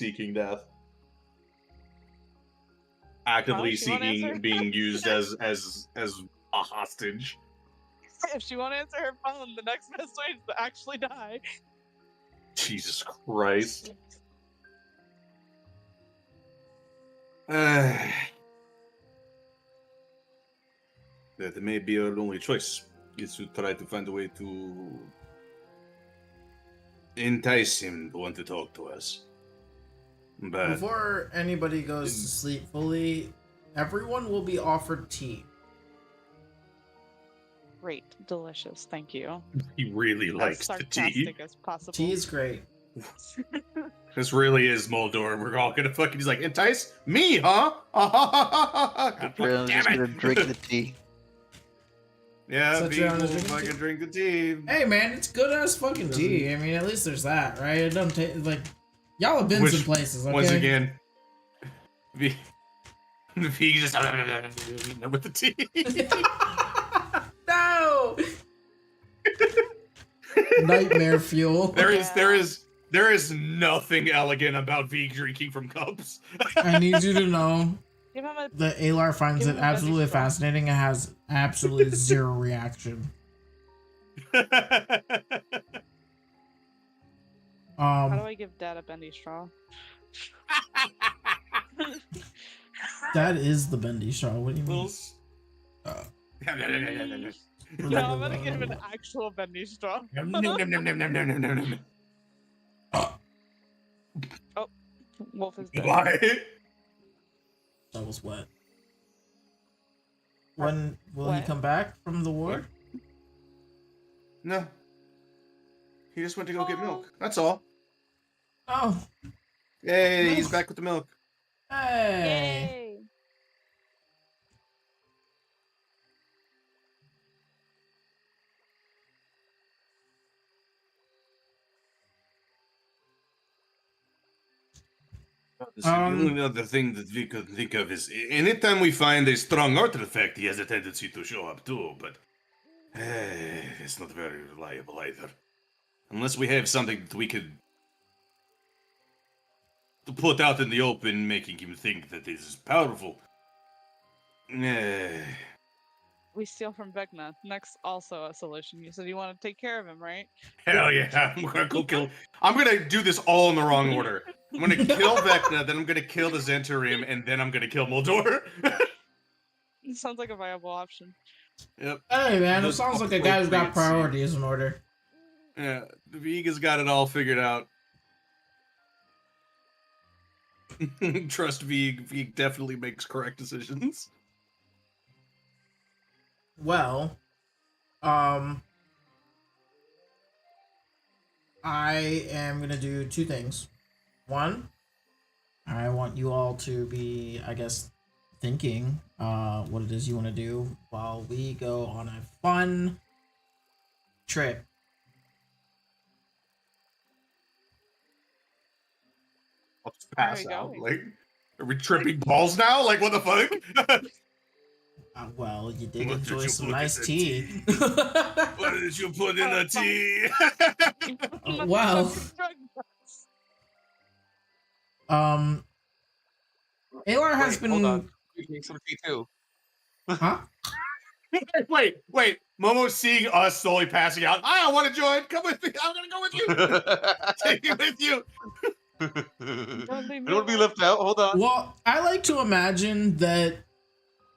seeking death. Actively seeking being used as a hostage. If she won't answer her phone, the next best way is to actually die. Jesus Christ. That may be our only choice, is to try to find a way to entice him to want to talk to us. But before anybody goes to sleep fully, everyone will be offered tea. Great, delicious, thank you. He really likes the tea. As sarcastic as possible. Tea is great. This really is Mul'dor. We're all gonna fucking. He's like, entice me, huh? I'm just gonna drink the tea. Yeah, people fucking drink the tea. Hey man, it's good ass fucking tea. I mean, at least there's that, right? It doesn't take like y'all have been some places. Okay? Once again, V just with the tea. No. Nightmare fuel. There is nothing elegant about V drinking from cups. I need you to know that Aelar finds it absolutely fascinating and has absolutely zero reaction. How do I give Dad a bendy straw? That is the bendy straw. What do you mean? No, I'm gonna give him an actual bendy straw. Oh, Wolf is dead. Why? That was wet. When will he come back from the war? No. He just went to go get milk. That's all. Oh. Yay, he's back with the milk. Hey. Yay. The only other thing that we could think of is anytime we find a strong artifact, he has a tendency to show up too, but it's not very reliable either. Unless we have something that we could put out in the open, making him think that this is powerful. We steal from Vecna. Next, also a solution. You said you want to take care of him, right? Hell yeah, I'm gonna go kill. I'm gonna do this all in the wrong order. I'm gonna kill Vecna, then I'm gonna kill the Zentarim, and then I'm gonna kill Mul'dor. It sounds like a viable option. Yep. Hey man, it sounds like a guy who's got priorities in order. Yeah, Viga's got it all figured out. Trust Vig. Vig definitely makes correct decisions. Well, I am gonna do two things. One, I want you all to be, I guess, thinking what it is you want to do while we go on a fun trip. I'll just pass out. Like, are we tripping balls now? Like, what the fuck? Well, you did enjoy some nice tea. What did you put in the tea? Well, Aelar has been. Hold on. You drink some tea too. Huh? Wait. Momo's seeing us slowly passing out. I don't want to join. Come with me. I'm gonna go with you. Take me with you. I don't want to be left out. Hold on. Well, I like to imagine that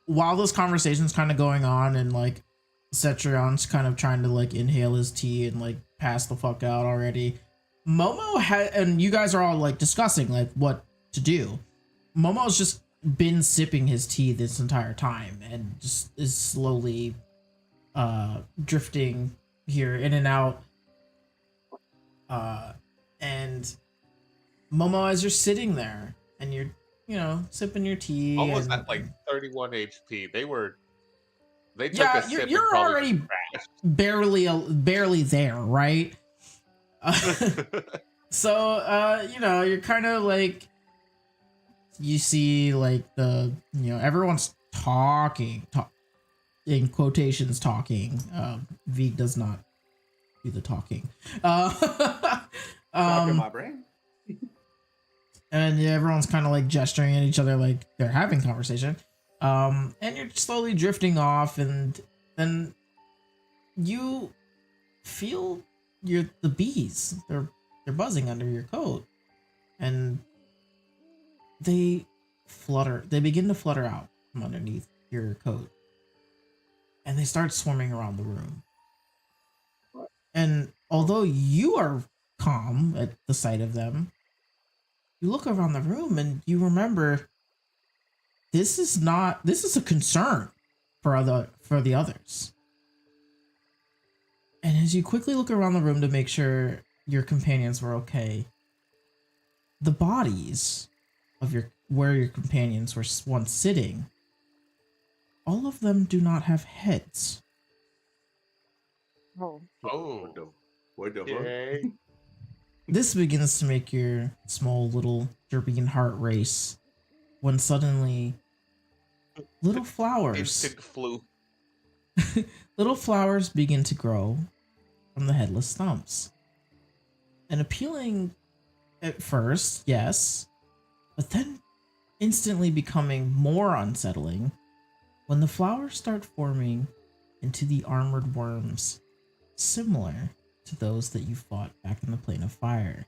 while this conversation's kind of going on and like Cetrion's kind of trying to like inhale his tea and like pass the fuck out already, Momo and you guys are all like discussing like what to do. Momo's just been sipping his tea this entire time and just is slowly drifting here in and out. And Momo, as you're sitting there and you're, you know, sipping your tea. Almost and, at like 31 HP. They took yeah, a sip. you're already barely there, right? So, you know, you're kind of like, you see like everyone's talking, in quotations talking. Vig does not do the talking. Talking my brain. and everyone's kind of like gesturing at each other like they're having conversation. And you're slowly drifting off, and then you feel the bees. They're buzzing under your coat, and they begin to flutter out from underneath your coat, and they start swarming around the room. And although you are calm at the sight of them, you look around the room and you remember this is a concern for the others. And as you quickly look around the room to make sure your companions were okay, the bodies of where your companions were once sitting, all of them do not have heads. Oh. Oh. What the fuck? Yay. This begins to make your small little Derbian heart race when suddenly little flowers Instant flu. little flowers begin to grow from the headless stumps. And appealing at first, yes, but then instantly becoming more unsettling when the flowers start forming into the armored worms similar to those that you fought back in the Plane of Fire.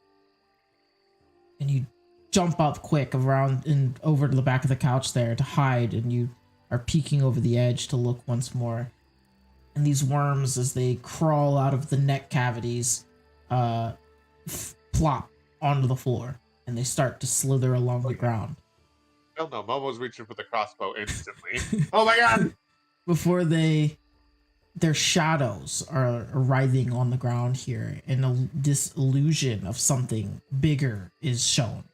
And you jump up quick around and over to the back of the couch there to hide, and you are peeking over the edge to look once more. And these worms, as they crawl out of the neck cavities, plop onto the floor, and they start to slither along the ground. Hell no, Mom was reaching for the crossbow instantly. Oh my god! Before their shadows are writhing on the ground here, and this illusion of something bigger is shown.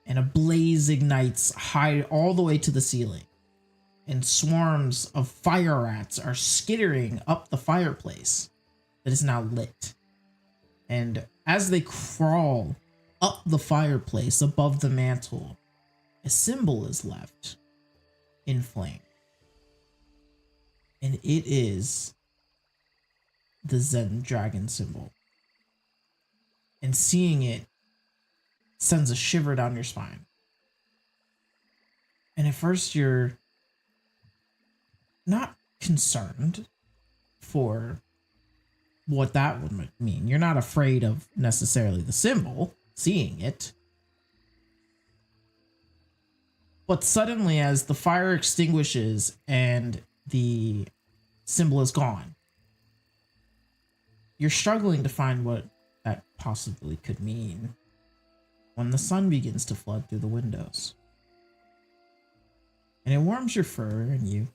And a blaze ignites high all the way to the ceiling. And swarms of fire rats are skittering up the fireplace that is now lit. And as they crawl up the fireplace above the mantle, a symbol is left in flame. And it is the Zen dragon symbol. And seeing it sends a shiver down your spine. And at first you're not concerned for what that would mean. You're not afraid of necessarily the symbol, seeing it. But suddenly, as the fire extinguishes and the symbol is gone, you're struggling to find what that possibly could mean when the sun begins to flood through the windows. And it warms your fur, and you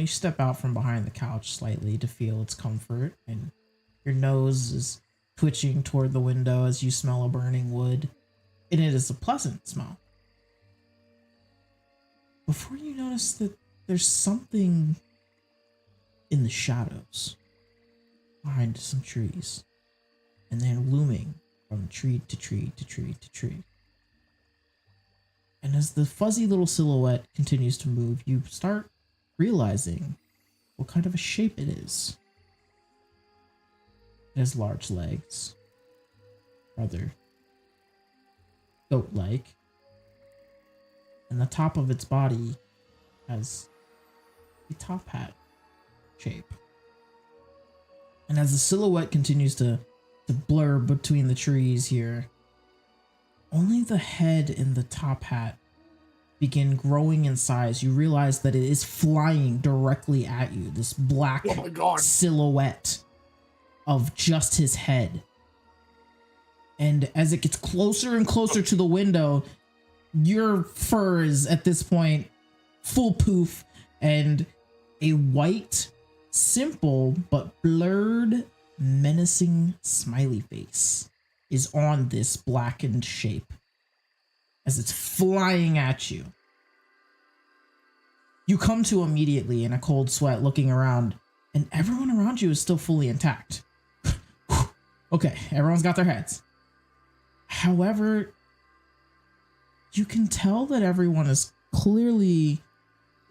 step out from behind the couch slightly to feel its comfort, and your nose is twitching toward the window as you smell a burning wood, and it is a pleasant smell. Before you notice that there's something in the shadows behind some trees, and they're looming from tree to tree to tree to tree. And as the fuzzy little silhouette continues to move, you start realizing what kind of a shape it is. It has large legs, rather goat-like, and the top of its body has a top hat shape. And as the silhouette continues to blur between the trees here, only the head and the top hat begin growing in size. You realize that it is flying directly at you, this black silhouette of just his head. And as it gets closer and closer to the window, your fur is at this point full poof, and a white, simple but blurred, menacing smiley face is on this blackened shape as it's flying at you. You come to immediately in a cold sweat, looking around, and everyone around you is still fully intact. Okay, everyone's got their heads. However, you can tell that everyone is clearly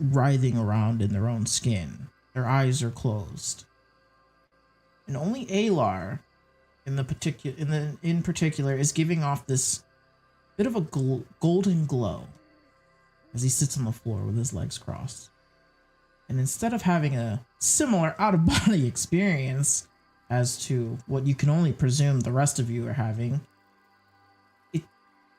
writhing around in their own skin. Their eyes are closed. And only Aelar in particular is giving off this bit of a golden glow as he sits on the floor with his legs crossed. And instead of having a similar out-of-body experience as to what you can only presume the rest of you are having, it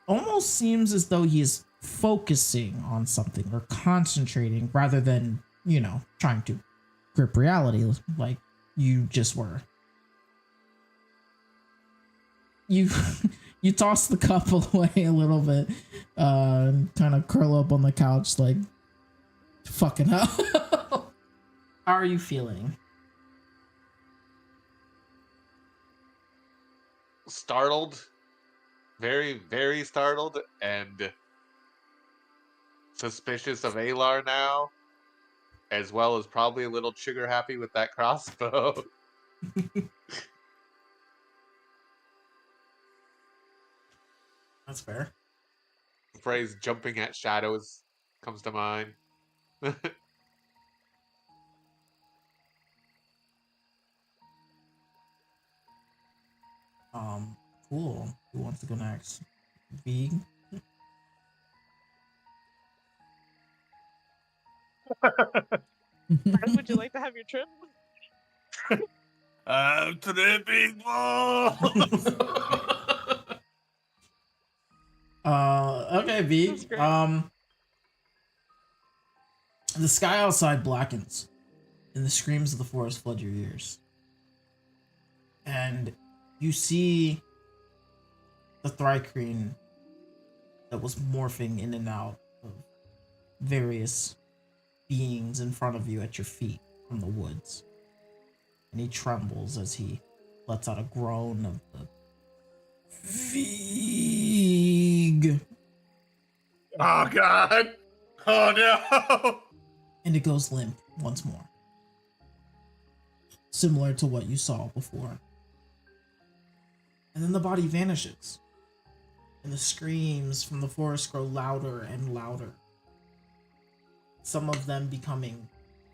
almost seems as though he is focusing on something or concentrating rather than, you know, trying to grip reality like you just were. You you toss the cup away a little bit, kind of curl up on the couch like, fucking hell. How are you feeling? Startled. Very, very startled and suspicious of Aelar now, as well as probably a little trigger happy with that crossbow. That's fair. The phrase jumping at shadows comes to mind. Cool. Who wants to go next? V? Fred, would you like to have your trip? I'm tripping balls. Okay, V. That's great. The sky outside blackens, and the screams of the forest flood your ears. And you see the Thrycreen that was morphing in and out of various beings in front of you at your feet from the woods. And he trembles as he lets out a groan of the Vig. Oh God! Oh no! And it goes limp once more. Similar to what you saw before. And then the body vanishes. And the screams from the forest grow louder and louder. Some of them becoming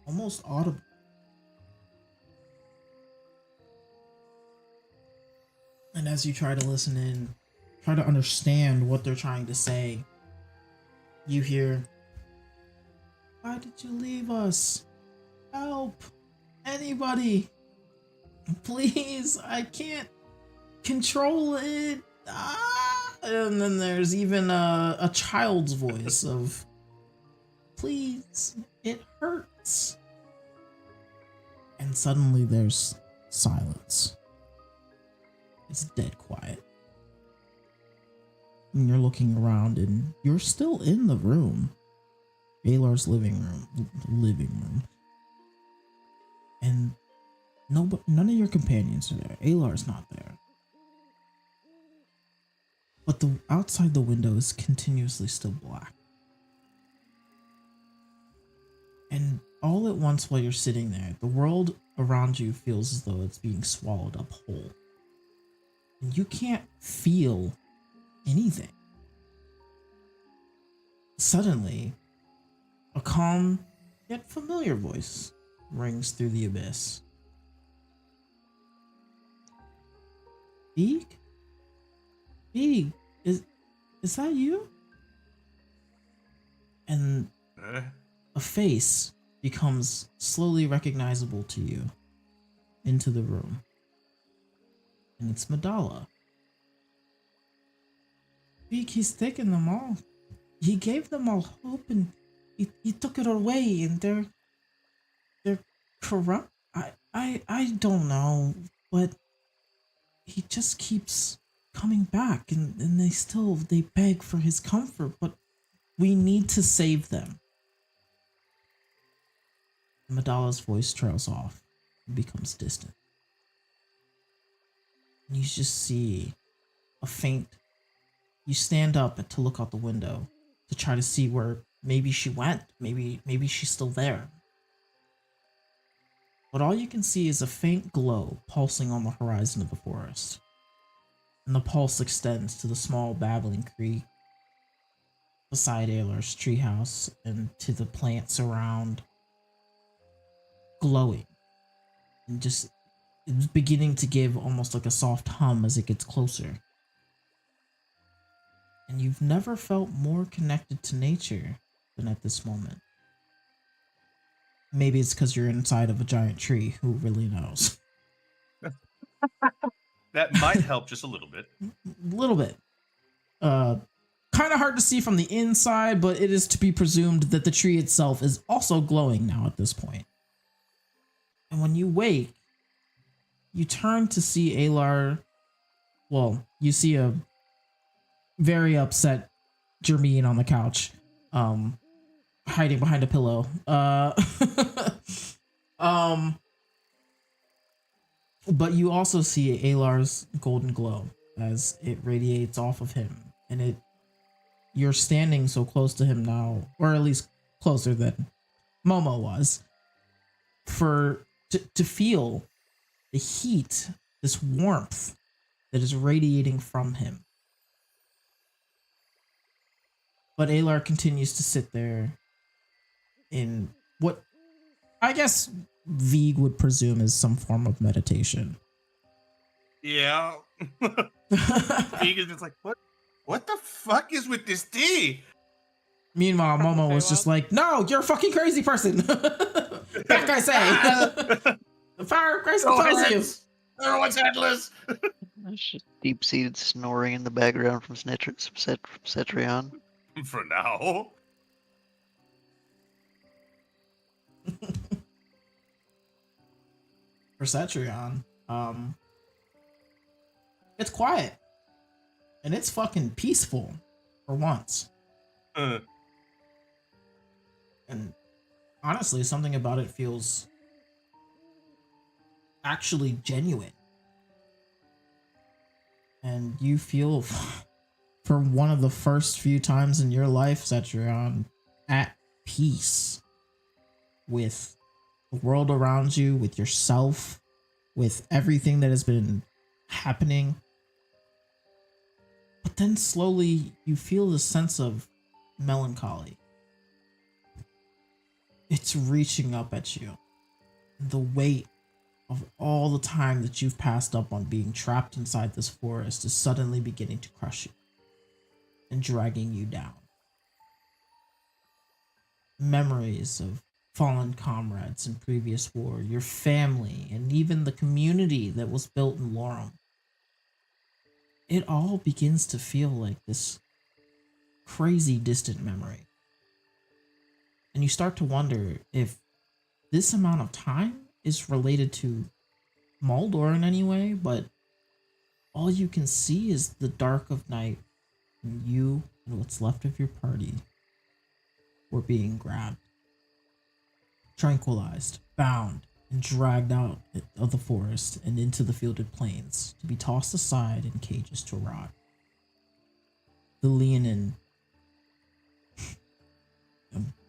almost audible. And as you try to listen in, try to understand what they're trying to say, you hear, "Why did you leave us? Help! Anybody! Please, I can't control it!" Ah! And then there's even a child's voice of, "Please, it hurts." And suddenly there's silence. It's dead quiet. And you're looking around and you're still in the room. Aelar's living room. And none of your companions are there. Aelar's not there. But the outside the window is continuously still black. And all at once while you're sitting there, the world around you feels as though it's being swallowed up whole. And you can't feel anything. Suddenly, a calm yet familiar voice rings through the abyss. Eek? Eek, is that you? And a face becomes slowly recognizable to you into the room. And it's Madala. Eek, he's taken them all. He gave them all hope and he took it away and they're corrupt. I don't know, but he just keeps coming back and they beg for his comfort, but we need to save them. Madala's voice trails off and becomes distant. And you just see a faint. You stand up to look out the window to try to see where maybe she went. Maybe she's still there. But all you can see is a faint glow pulsing on the horizon of the forest. And the pulse extends to the small babbling creek beside Aelar's treehouse and to the plants around, glowing. And just it's beginning to give almost like a soft hum as it gets closer. And you've never felt more connected to nature than at this moment. Maybe it's because you're inside of a giant tree. Who really knows? That might help just a little bit. A little bit. Kind of hard to see from the inside, but it is to be presumed that the tree itself is also glowing now at this point. And when you wake, you turn to see Aelar. Well, you see a very upset Jermaine on the couch, hiding behind a pillow. But you also see Aelar's golden glow as it radiates off of him, and you're standing so close to him now, or at least closer than Momo was, to feel the heat, this warmth that is radiating from him. But Aelar continues to sit there in what I guess Vig would presume is some form of meditation. Yeah. Vig is just like, what the fuck is with this tea? Meanwhile, Momo was just like, no, you're a fucking crazy person. That guy say. The fire of Christ compels you. Everyone's headless. There's just deep-seated snoring in the background from Cetrion. For now. For Cetrion, it's quiet. And it's fucking peaceful for once. And honestly, something about it feels actually genuine. And you feel, for one of the first few times in your life, Cetrion, at peace with the world around you, with yourself, with everything that has been happening. But then slowly you feel this sense of melancholy. It's reaching up at you. The weight of all the time that you've passed up on being trapped inside this forest is suddenly beginning to crush you and dragging you down. Memories of fallen comrades in previous war, your family, and even the community that was built in Lorum. It all begins to feel like this crazy distant memory. And you start to wonder if this amount of time is related to Mul'dor in any way, but all you can see is the dark of night, and you and what's left of your party were being grabbed, tranquilized, bound, and dragged out of the forest and into the fielded plains to be tossed aside in cages to rot. The Leonin,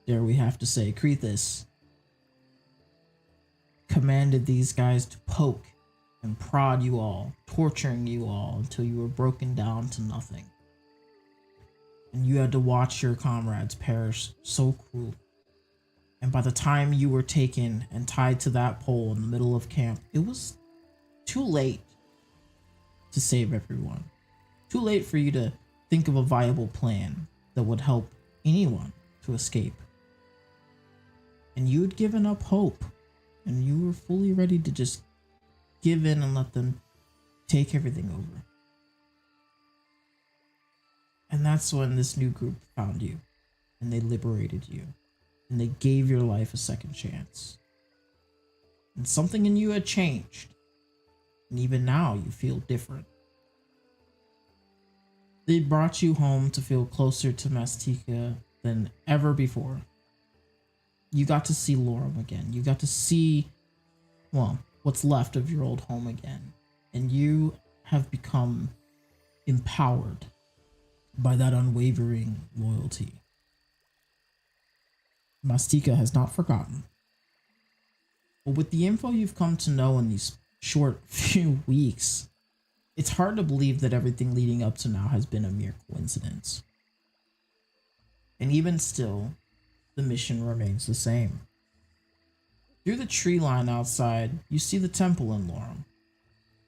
dare we have to say, Kitus, commanded these guys to poke and prod you all, torturing you all until you were broken down to nothing. And you had to watch your comrades perish so cruelly. And by the time you were taken and tied to that pole in the middle of camp, it was too late to save everyone. Too late for you to think of a viable plan that would help anyone to escape. And you'd given up hope, and you were fully ready to just give in and let them take everything over. And that's when this new group found you, and they liberated you. And they gave your life a second chance. And something in you had changed. And even now, you feel different. They brought you home to feel closer to Mastika than ever before. You got to see Lorum again. You got to see, well, what's left of your old home again. And you have become empowered by that unwavering loyalty. Mastika has not forgotten. But with the info you've come to know in these short few weeks, it's hard to believe that everything leading up to now has been a mere coincidence. And even still, the mission remains the same. Through the tree line outside, you see the temple in Lorum.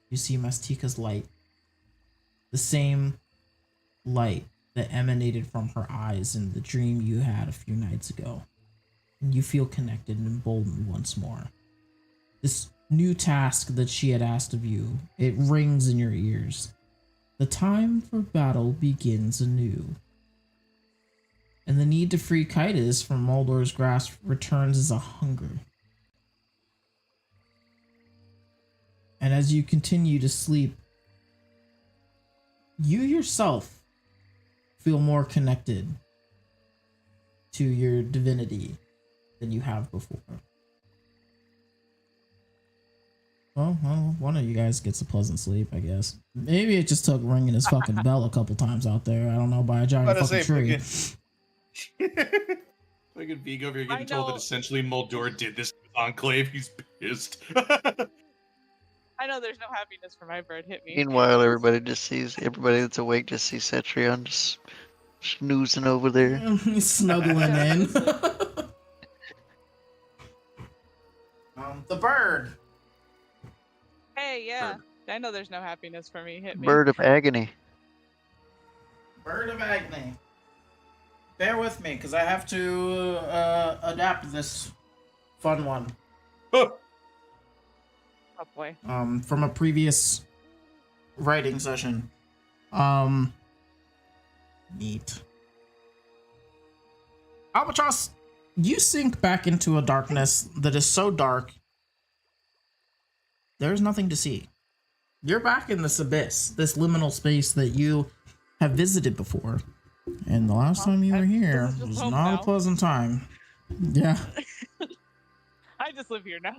You see Mastika's light. The same light that emanated from her eyes in the dream you had a few nights ago. And you feel connected and emboldened once more. This new task that she had asked of you, it rings in your ears. The time for battle begins anew. And the need to free Kitus from Mul'dor's grasp returns as a hunger. And as you continue to sleep, you yourself feel more connected to your divinity than you have before. Well, one of you guys gets a pleasant sleep, I guess. Maybe it just took ringing his fucking bell a couple times out there. I don't know, by a giant fucking tree. Fucking Vigo, if you're I getting told that know. essentially Mul'dor did this with Enclave, he's pissed. I know there's no happiness for my bird. Hit me. Meanwhile, everybody that's awake just sees Cetrion just snoozing over there. He's snuggling in. The bird. Hey, yeah. I know there's no happiness for me. Hit me. Bird of agony. Bird of agony. Bear with me, because I have to adapt this fun one. Oh boy. From a previous writing session. Neat. Albatross, you sink back into a darkness that is so dark, there's nothing to see. You're back in this abyss, this liminal space that you have visited before. And the last time you were here this is was home not now. a pleasant time. Yeah. I just live here now.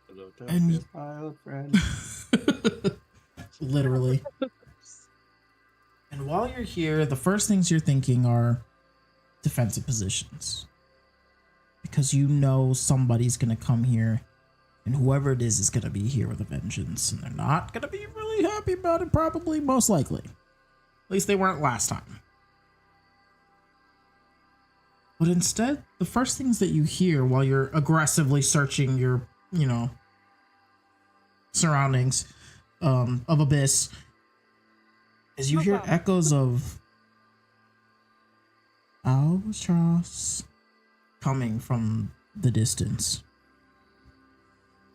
Hello, And- darkness, my old friend. Literally. And while you're here, the first things you're thinking are defensive positions. Because you know somebody's going to come here, and whoever it is going to be here with a vengeance, and they're not going to be really happy about it, probably, most likely. At least they weren't last time. But instead, the first things that you hear while you're aggressively searching your, surroundings of Abyss is you hear echoes of Albatross coming from the distance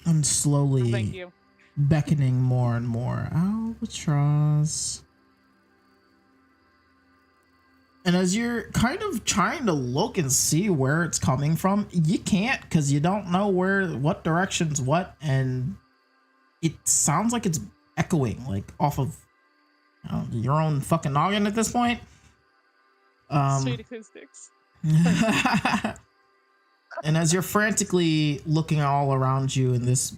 and Thank slowly you. beckoning more and more. Albatross. And as you're kind of trying to look and see where it's coming from, you can't, because you don't know what direction's what, and it sounds like it's echoing, like off of your own fucking noggin at this point. Sweet acoustics. And as you're frantically looking all around you in this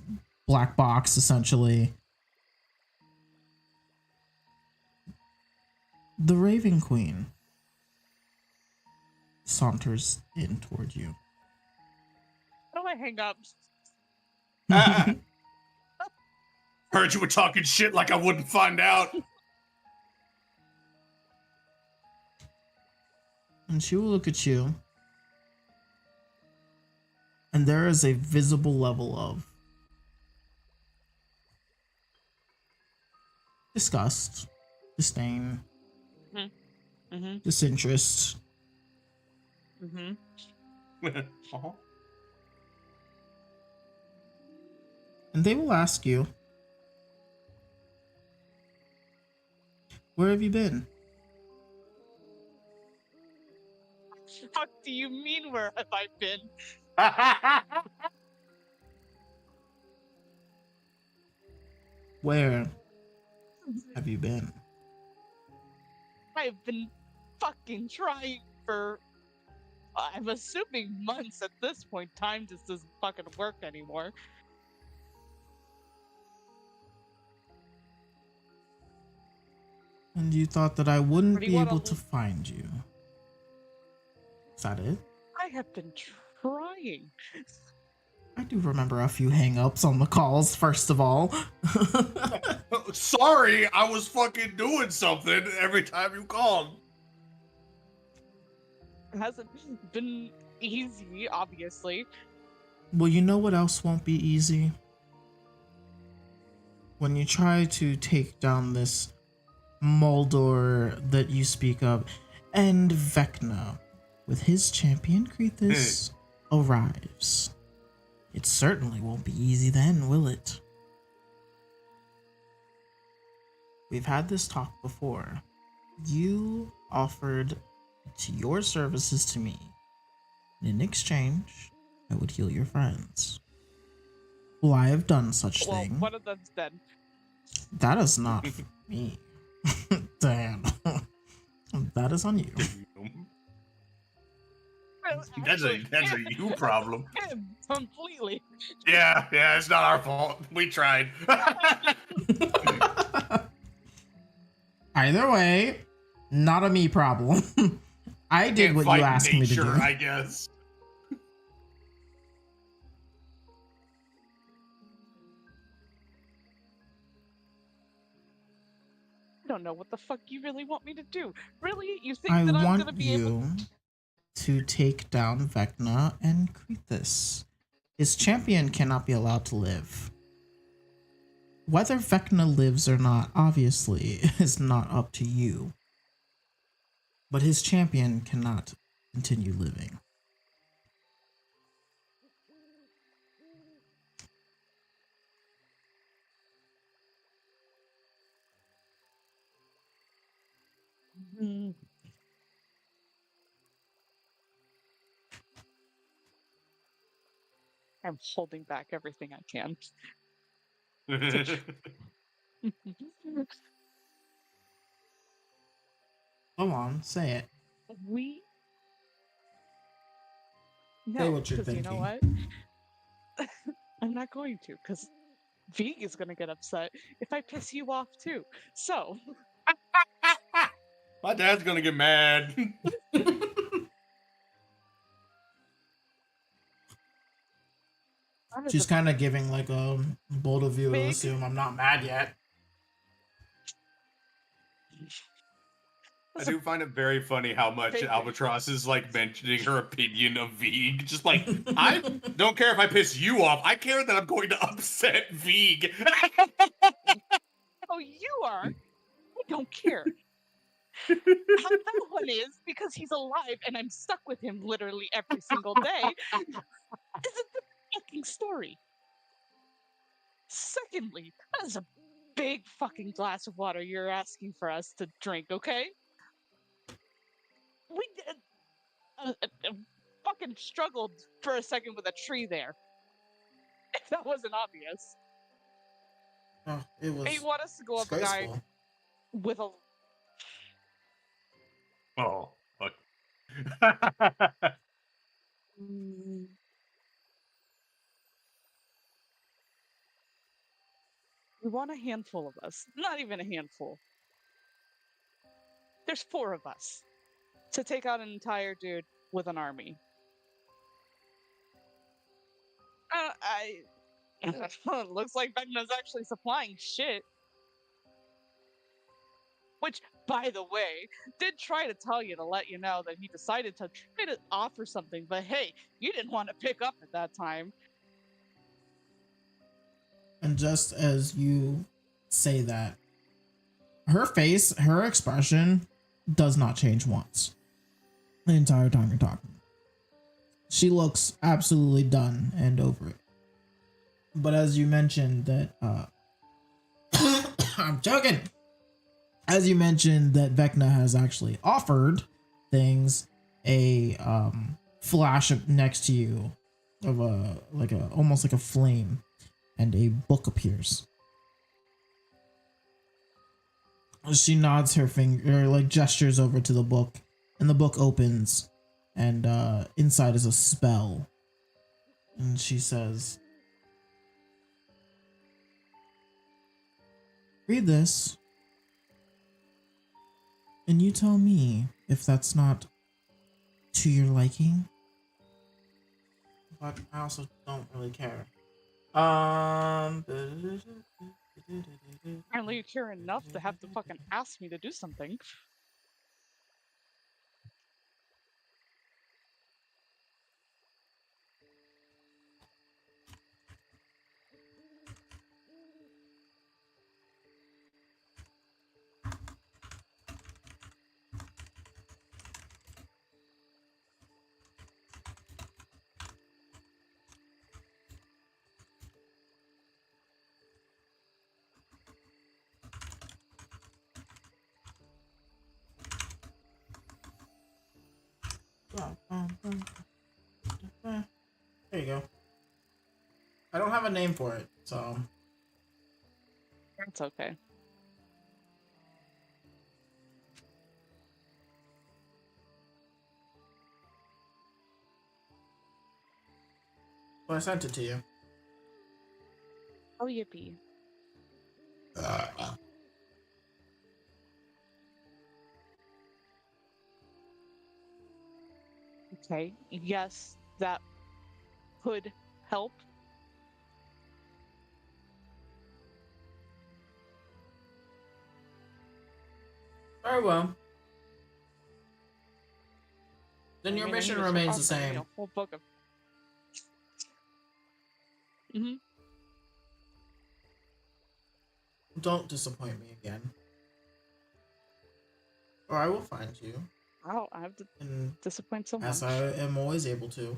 black box, essentially, the Raven Queen saunters in toward you. How do I hang up? Ah. Heard you were talking shit like I wouldn't find out. And she will look at you. And there is a visible level of disgust, disdain, Mm-hmm. disinterest. Mm-hmm. Uh-huh. And they will ask you, where have you been? What do you mean, where have I been? Where have you been? I've been fucking trying for, I'm assuming months at this point. Time just doesn't fucking work anymore. And you thought that I wouldn't Where do you be wanna able to l- find you. Is that it? I have been trying. I do remember a few hang-ups on the calls, first of all. Sorry, I was fucking doing something every time you called. It hasn't been easy, obviously. Well, you know what else won't be easy? When you try to take down this Mul'dor that you speak of, and Vecna, with his champion Kitus, arrives. It certainly won't be easy then, will it? We've had this talk before. You offered to your services to me. In exchange, I would heal your friends. Will I have done such Well, thing? one of them's dead. That is not for me. Damn. That is on you. Well, That's a actually, you problem. him completely. Yeah, it's not our fault. We tried. Either way, not a me problem. I did Can't what fight you asked me to nature, do. I guess. I don't know what the fuck you really want me to do. Really? You think I that I'm want gonna be able you to take down Vecna and Kitus. His champion cannot be allowed to live. Whether Vecna lives or not, obviously, is not up to you. But his champion cannot continue living. Mm. I'm holding back everything I can. Come on, say it. We Say no, what you're because you know thinking. what? I'm not going to, because Vig is gonna get upset if I piss you off too. So My dad's gonna get mad. that is She's a kind of giving like a bold of view to Big- assume I'm not mad yet. I that's a do find it very funny how much Big- Albatross is like mentioning her opinion of Vig. Just like, I don't care if I piss you off. I care that I'm going to upset Vig. oh, you are. I don't care. How that one is because he's alive and I'm stuck with him literally every single day. Isn't the fucking story? Secondly, that is a big fucking glass of water you're asking for us to drink, okay? We fucking struggled for a second with a tree there. If that wasn't obvious. Oh, it was And you want us to go up a guy disgraceful. with a Oh, fuck. Mm. We want a handful of us. Not even a handful. There's 4 of us to take out an entire dude with an army. Looks like Vecna's actually supplying shit. Which, by the way, did try to tell you to let you know that he decided to try to offer something, but hey, you didn't want to pick up at that time. And just as you say that, her face, her expression does not change once. The entire time you're talking. She looks absolutely done and over it. But as you mentioned that I'm joking. As you mentioned that Vecna has actually offered things, a flash next to you of a almost like a flame, and a book appears. She nods her finger, or like gestures over to the book, and the book opens, and inside is a spell. And she says, "Read this, and you tell me if that's not to your liking." But I also don't really care. Apparently you care enough to have to fucking ask me to do something. There you go. I don't have a name for it, so It's okay. I sent it to you. Oh, yippee. Okay. Yes, that could help. Very well. Then your I mission need to remains the offering me same. a whole book of. Hmm. Don't disappoint me again. Or I will find you. Wow, I have to And disappoint someone. as I am always able to.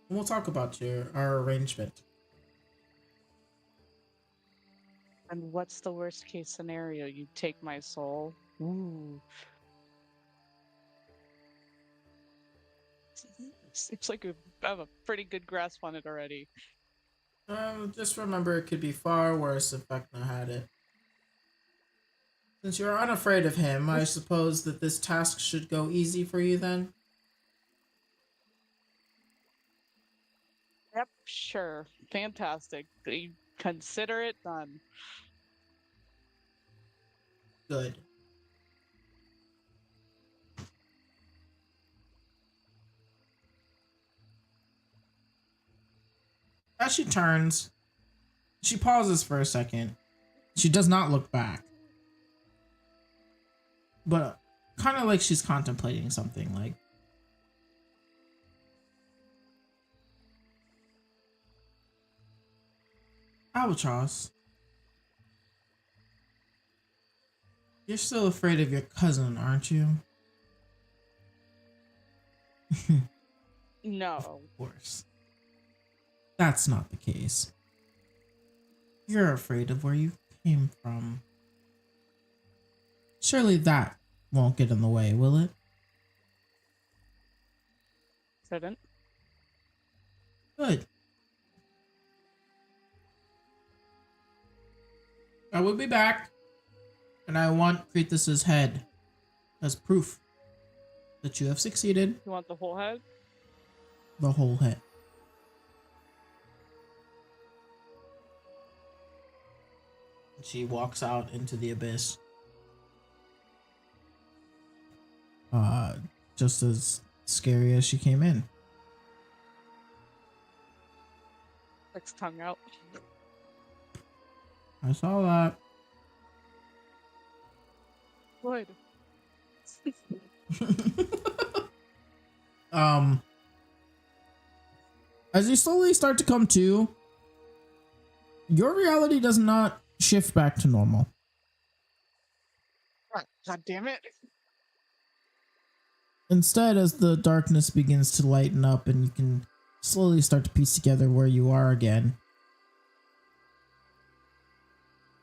And we'll talk about our arrangement. And what's the worst case scenario? You take my soul? Ooh. Seems like you have a pretty good grasp on it already. Just remember it could be far worse if Vecna had it. Since you're unafraid of him, I suppose that this task should go easy for you then? Yep, sure. Fantastic. You consider it done. Good. As she turns, she pauses for a second. She does not look back. But kind of like she's contemplating something, like, Albatross, you're still afraid of your cousin, aren't you? No. Of course. That's not the case. You're afraid of where you came from. Surely that won't get in the way, will it? Shouldn't. Good. I will be back, and I want Kitus's head as proof that you have succeeded. You want the whole head? The whole head. She walks out into the abyss. Just as scary as she came in. Sticks tongue out. I saw that. Good. As you slowly start to come to, your reality does not shift back to normal. God damn it. Instead, as the darkness begins to lighten up and you can slowly start to piece together where you are again,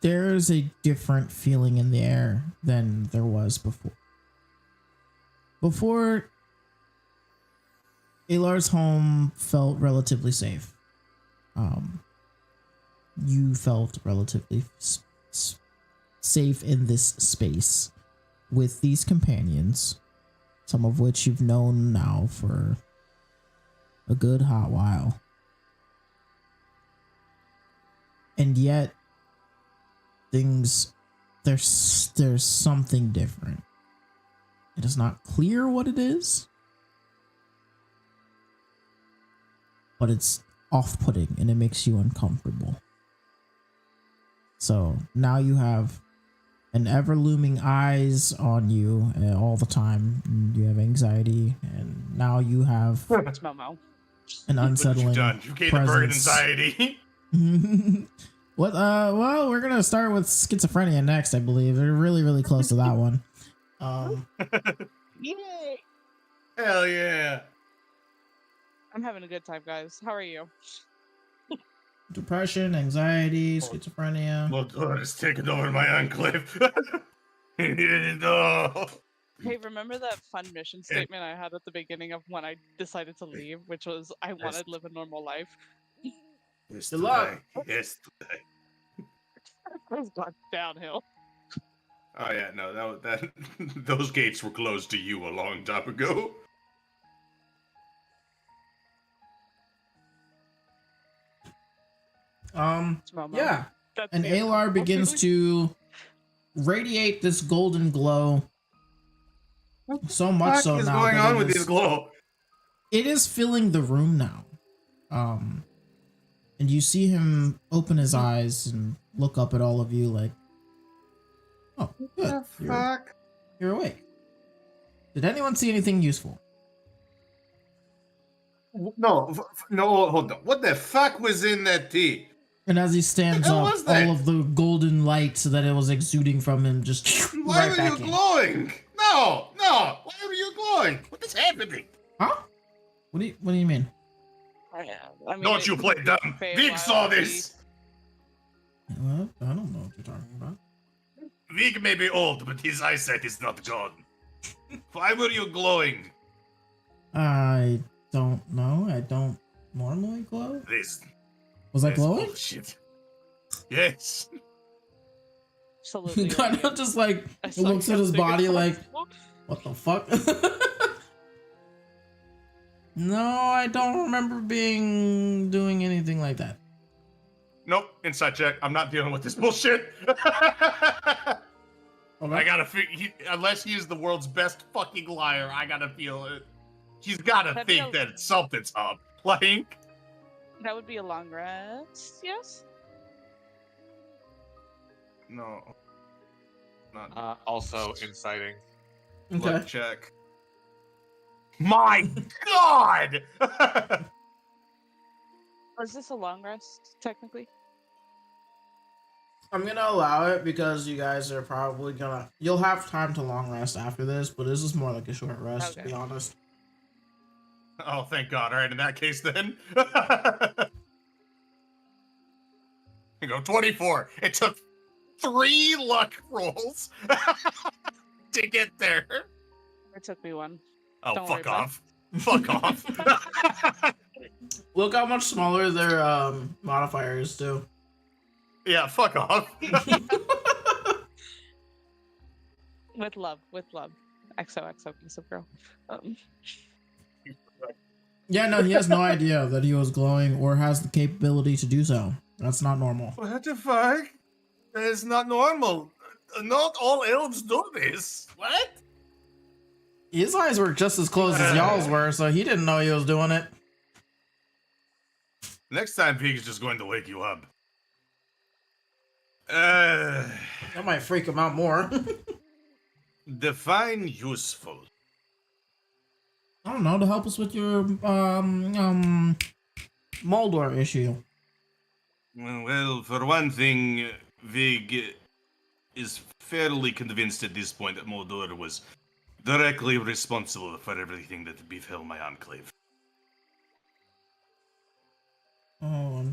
there's a different feeling in the air than there was before. Before, Aelar's home felt relatively safe. You felt relatively safe in this space with these companions, some of which you've known now for a good hot while. And yet, there's something different. It is not clear what it is, but it's off-putting and it makes you uncomfortable. So now you have an ever-looming eyes on you all the time. And you have anxiety, and now you have It's Momo. an unsettling What have you done? You gave the bird presence. anxiety. What? Well, we're gonna start with schizophrenia next, I believe. They're really, really close to that one. Yay! Hell yeah. I'm having a good time, guys. How are you? Depression, anxiety, schizophrenia. Mul'dor has taken over my enclave. No. Hey, remember that fun mission statement I had at the beginning of when I decided to leave, which was I wanted to live a normal life? Yes, Good to luck. die. Yes, to die. It's gone downhill. Oh yeah, no, that those gates were closed to you a long time ago. It's Momo. Yeah. That's And the Aelar uncomfortable begins feeling. to radiate this golden glow. So much What so is now going that on it with is, this glow? it is filling the room now. And you see him open his eyes and look up at all of you like, oh, good. The fuck? You're awake. Did anyone see anything useful? No, no, hold on. What the fuck was in that tea? And as he stands hell up, was that? all of the golden light that it was exuding from him just Why right were back you in. glowing? No, no. Why were you glowing? What is happening? Huh? What do you mean? I mean, Don't you play dumb. Vig saw this. Well, I don't know what you're talking about. Vig may be old, but his eyesight is not gone. Why were you glowing? I don't know. I don't normally glow. This Was I is glowing? bullshit. Yes. Absolutely. He kind of just like looks at his body like, what the fuck? No, I don't remember doing anything like that. Nope. Inside check. I'm not dealing with this bullshit. I gotta figure. Unless he is the world's best fucking liar, I gotta feel it. He's gotta think that something's up. Like. That would be a long rest, yes? No. Not Also inciting. Okay. luck check. My God! Is this a long rest, technically? I'm gonna allow it because you guys are probably gonna. You'll have time to long rest after this, but this is more like a short rest, to be honest. Oh, thank God. All right, in that case, then. You go 24. It took 3 luck rolls to get there. It took me one. Oh, Don't fuck worry, bud. off. Fuck off. Look how much smaller their modifier is too. Yeah, fuck off. With love. XOXO piece of girl. Yeah, no, he has no idea that he was glowing or has the capability to do so. That's not normal. What the fuck? That is not normal. Not all elves do this. What? His eyes were just as closed as y'all's were, so he didn't know he was doing it. Next time, Pig's just going to wake you up. That might freak him out more. Define useful. I don't know, to help us with your Mul'dor issue. Well, for one thing, Vig is fairly convinced at this point that Mul'dor was directly responsible for everything that befell my enclave. Oh,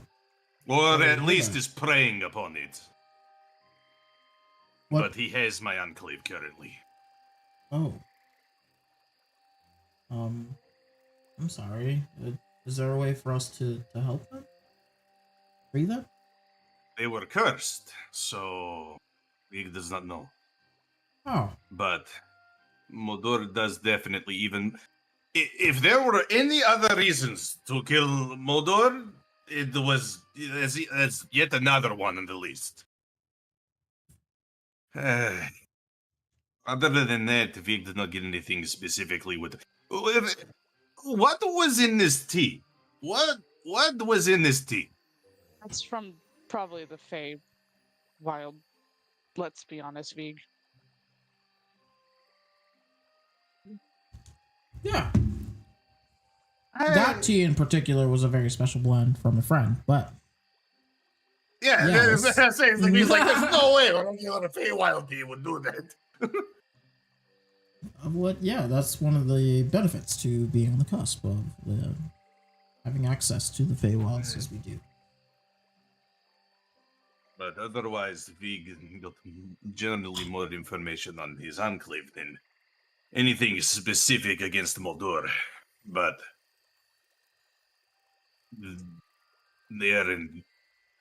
Or I at know least that. is preying upon it. What? But he has my enclave currently. Oh. I'm sorry. Is there a way for us to help them? Free them? They were cursed, so Vig does not know. Oh. But Mul'dor does definitely even... If there were any other reasons to kill Mul'dor, it was as yet another one on the list. Other than that, Vig did not get anything specifically with... What was in this tea? What was in this tea? That's from probably the FEYWILD. Let's be honest, Vig. Yeah. That tea in particular was a very special blend from a friend, but Yeah, Yes. that's he's like, there's no way a Feywild tea would do that. that's one of the benefits to being on the cusp of having access to the Feywilds as we do. But otherwise, Vig got generally more information on his enclave than anything specific against Mul'dor, but they are in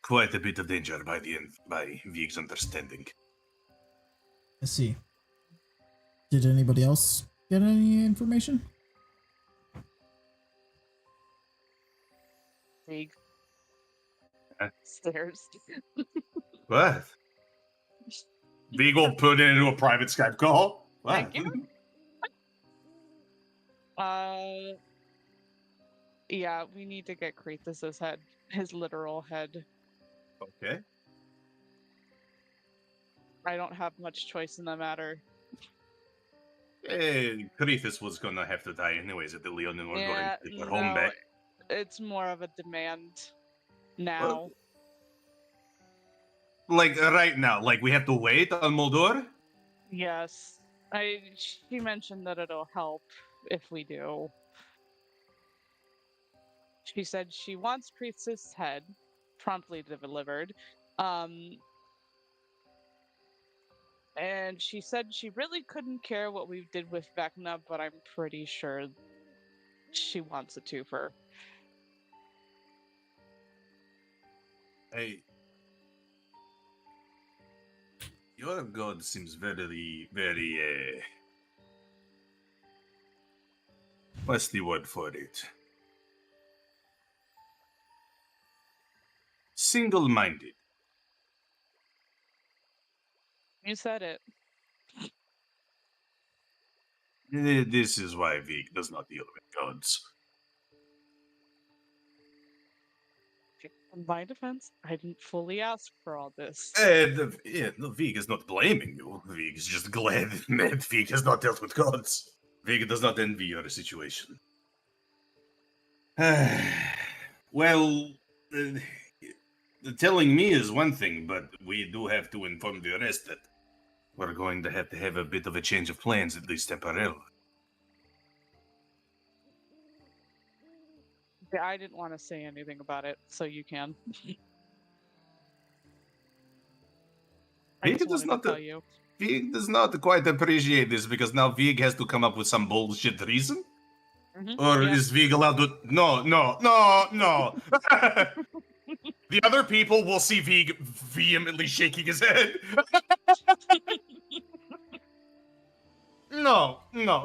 quite a bit of danger by Vig's understanding. I see. Did anybody else get any information? Big Huh? stairs. What? Vig will put it into a private Skype call? What? Thank you. Yeah, we need to get Kitus's head, his literal head. Okay. I don't have much choice in the matter. Kitus was gonna have to die anyways if the Leonin were going Yeah, to take her home back. it's more of a demand now. Like, right now, like, we have to wait on Mul'dor? Yes, she mentioned that it'll help if we do. She said she wants Kitus's head promptly delivered. And she said she really couldn't care what we did with Vecna, but I'm pretty sure she wants a twofer. Hey. Your god seems very, very, what's the word for it? Single-minded. You said it. This is why Vig does not deal with gods. In my defense, I didn't fully ask for all this. No, Vig is not blaming you. Vig is just glad that Vig has not dealt with gods. Vig does not envy your situation. Well, telling me is one thing, but we do have to inform the rest that we're going to have a bit of a change of plans, at least temporarily. I didn't want to say anything about it, so you can. I Vig just does wanted not to tell you. Vig does not quite appreciate this because now Vig has to come up with some bullshit reason. Or Yeah. is Vig allowed to? No. The other people will see Vig vehemently shaking his head. No.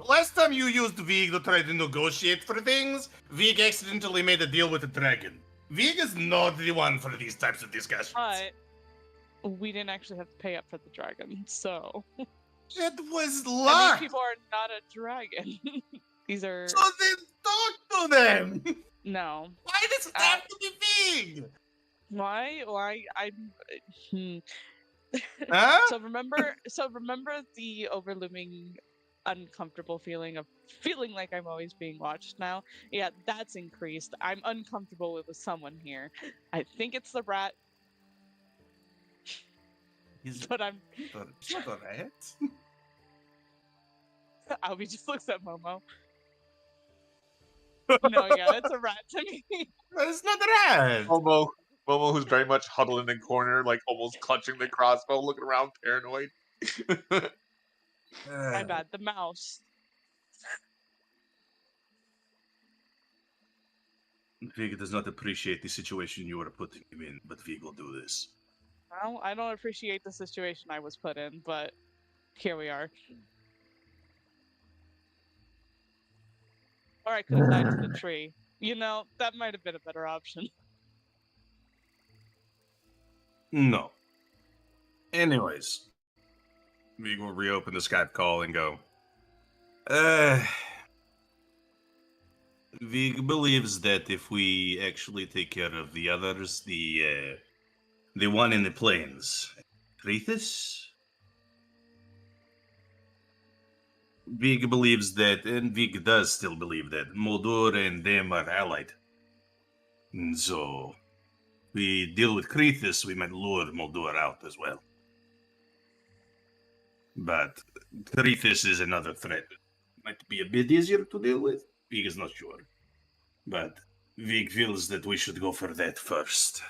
Last time you used Vig to try to negotiate for things, Vig accidentally made a deal with a dragon. Vig is not the one for these types of discussions. But we didn't actually have to pay up for the dragon, so. It was And luck. these people are not a dragon. These are. So then talk to them. No. Why does it have to be Vig? Why? Huh? So remember the overlooming uncomfortable feeling of feeling like I'm always being watched now? Yeah, that's increased. I'm uncomfortable with someone here. I think it's the rat, Is but I'm. the rat? Albie just looks at Momo. No, yeah, it's a rat to me. It's not the rat. Momo, who's very much huddled in the corner, like almost clutching the crossbow, looking around paranoid. My bad, the mouse. Vig does not appreciate the situation you are putting him in, but Vig will do this. Well, I don't appreciate the situation I was put in, but here we are. Or I could have died to the tree. You know, that might have been a better option. No. Anyways, Vig will reopen the Skype call and go, Vig believes that if we actually take care of the others, the one in the plains, Kitus? Vig believes that, and Vig does still believe that, Mul'dor and them are allied. And so, we deal with Kitus, we might lure Mul'dor out as well. But Kitus is another threat. Might be a bit easier to deal with. Vig is not sure. But Vig feels that we should go for that first.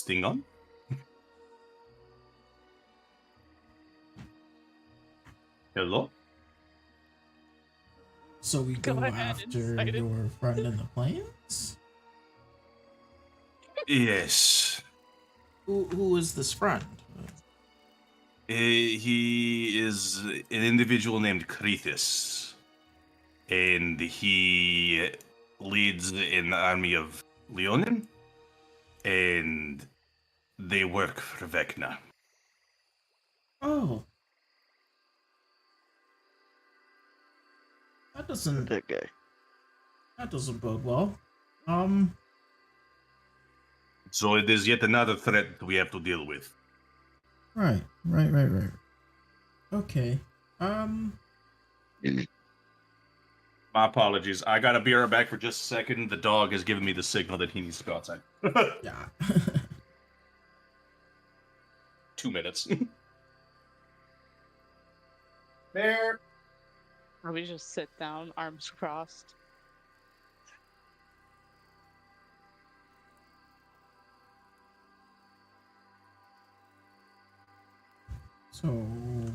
Sting on? Hello? So we go, Go ahead and after cite it. your friend in the plains? Yes. Who is this friend? He is an individual named Kitus, and he leads an army of Leonin, and they work for Vecna. Oh. That That guy. doesn't bode well. So it is yet another threat we have to deal with. Right. Okay. My apologies. I gotta be right back for just a second. The dog has given me the signal that he needs to go outside. Yeah. 2 minutes. There. Or we just sit down, arms crossed. So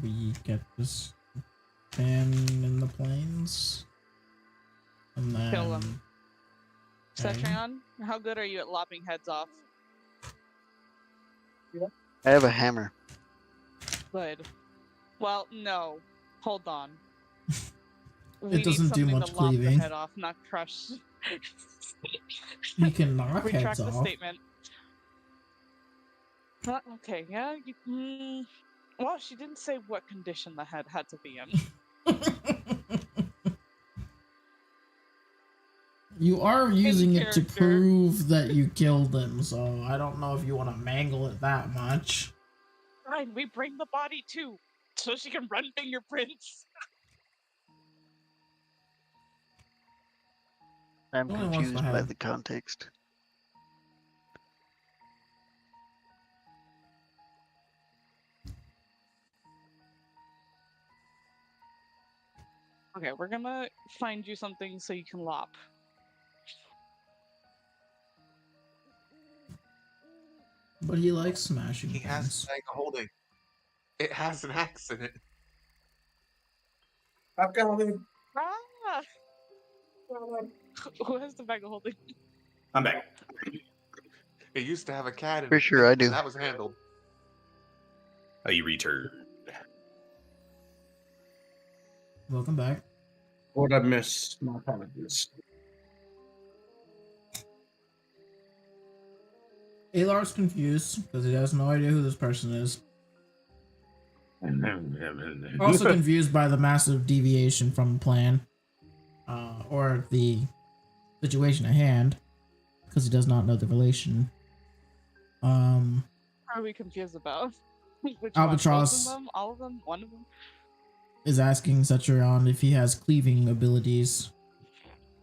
we get this man in the plains, and then Kill him. Okay. Cetrion, how good are you at lopping heads off? I have a hammer. Good. Well, no. Hold on. It doesn't do much to lop the cleaving. head off, not crush. You can knock Retract heads the off. statement. Okay, yeah. Well, she didn't say what condition the head had to be in. You are using it to character. prove that you killed him, so I don't know if you want to mangle it that much. Fine, we bring the body too, so she can run fingerprints. I'm Only wants to confused by have- the context. Okay, we're gonna find you something so you can lop. But he likes smashing He has things. a bag of holding. It has an axe in it. I've got it. Ah! Who has the bag of holding? I'm back. It used to have a cat in For it, sure, I do. and that was handled. I return. Welcome back. What I missed? My apologies. Aelar's confused because he has no idea who this person is. Also confused by the massive deviation from the plan, or the situation at hand, because he does not know the relation. What are we confused about? Which Albatross. one? Both of them? All of them? One of them? Is asking Cetrion if he has cleaving abilities,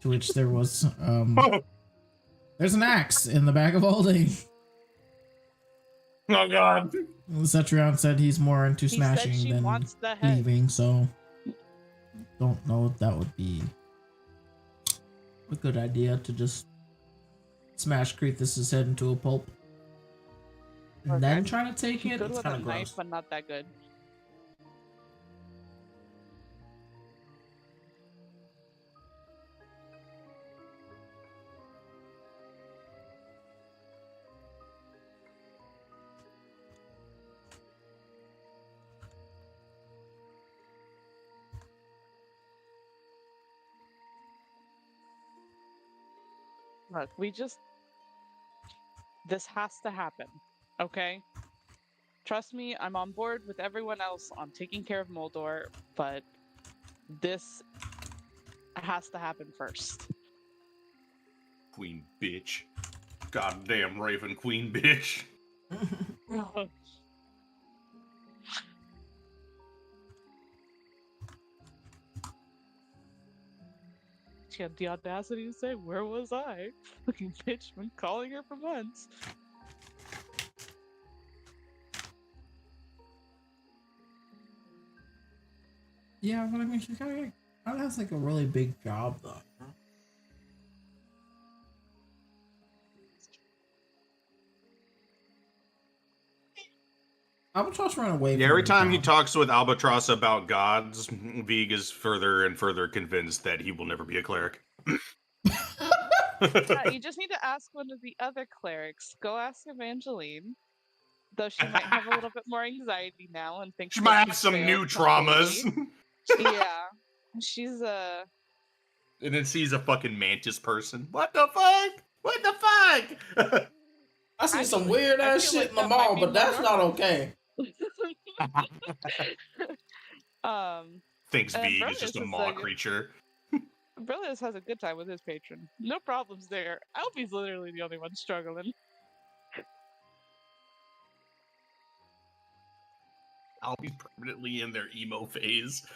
to which there was there's an axe in the bag of holding. Oh god. Cetrion said he's more into He smashing said she than wants the head. cleaving, so don't know if that would be a good idea to just smash Kitus' head into a pulp and then Okay. try to take She it. good It's with a kind of knife, gross. but not that good. Look, this has to happen, okay? Trust me, I'm on board with everyone else on taking care of Mul'dor, but this has to happen first. Queen bitch. Goddamn Raven Queen bitch. She had the audacity to say, "Where was I?" Fucking bitch, been calling her for months. Yeah, but I mean, she kind of has like a really big job though. Albatross ran away. Yeah, from every the time he crowd. talks with Albatross about gods, Vig is further and further convinced that he will never be a cleric. You just need to ask one of the other clerics. Go ask Evangeline. Though she might have a little bit more anxiety now and think She that might have she's some failed new traumas. completely. Yeah. She's And then sees a fucking mantis person. What the fuck? What the fuck? I see some Actually, weird I ass feel shit like in the that might mall, be but more that's not normal. okay. Thinks And Vig is just a Brillius is maw like- creature. Brillius has a good time with his patron. No problems there. Alfie's literally the only one struggling. I'll be permanently in their emo phase.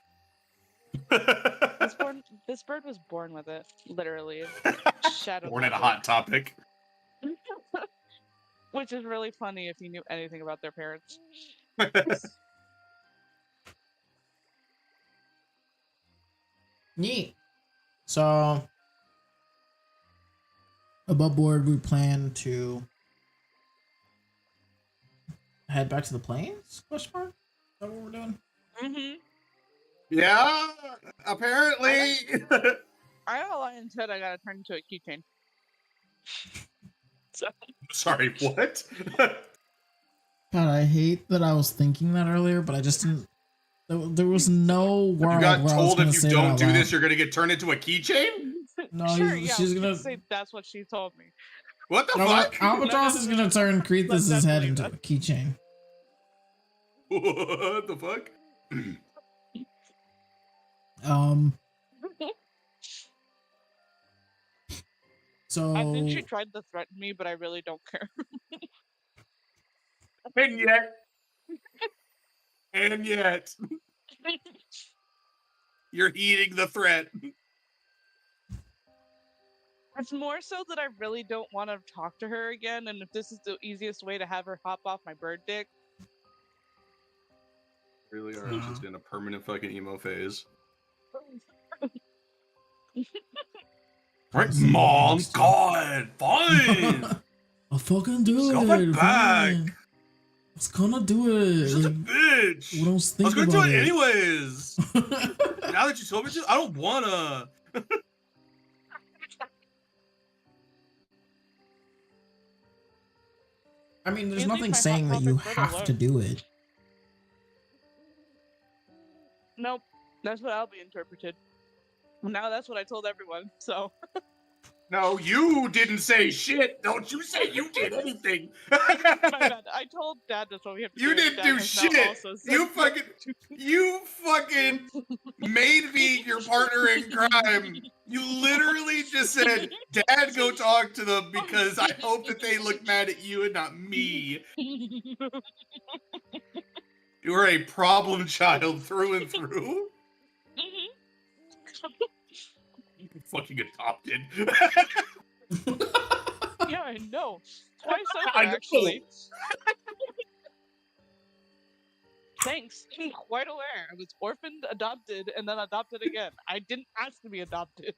This bird was born with it, literally. Shadow Born at a magic. hot topic. Which is really funny if you knew anything about their parents. Neat. So, above board, we plan to head back to the plains? Question mark? Is that what we're doing? Mm-hmm. Yeah, apparently. I know Lion's head I gotta turn into a keychain. So Sorry, what? God, I hate that I was thinking that earlier, but I just didn't. There was no world You got where I was told gonna if you say don't that do out this, loud. you're gonna get turned into a keychain? No, sure, he's- yeah, she's we gonna- can say that's what she told me. What the No, fuck? Albatross No, is no, no, gonna turn Let's Kitus' not head believe into that. a keychain. What the fuck? So I think she tried to threaten me, but I really don't care. And yet, you're heeding the threat. It's more so that I really don't want to talk to her again, and if this is the easiest way to have her hop off my bird dick, Really are just in a permanent fucking emo phase. Right, Mom, God, fine. I'll fucking do Just it. go back. Fine. I was gonna do it. You're such a Like, bitch. what else I was think gonna do about it it? anyways. Now that you told me to, I don't wanna. I mean, there's You leave nothing my saying Hot that you Topic bird have to alone. do it. nope, that's what I'll be interpreted. Now that's what I told everyone, so. No, you didn't say shit. Don't you say you did anything. My bad. I told Dad that's what we have to do. You and didn't Dad do has now shit. also said You fucking made me your partner in crime. You literally just said, Dad, go talk to them because I hope that they look mad at you and not me. You are a problem child through and through. You fucking adopted. Yeah, I know. Twice over, I know. actually. Thanks. I'm quite aware. I was orphaned, adopted, and then adopted again. I didn't ask to be adopted.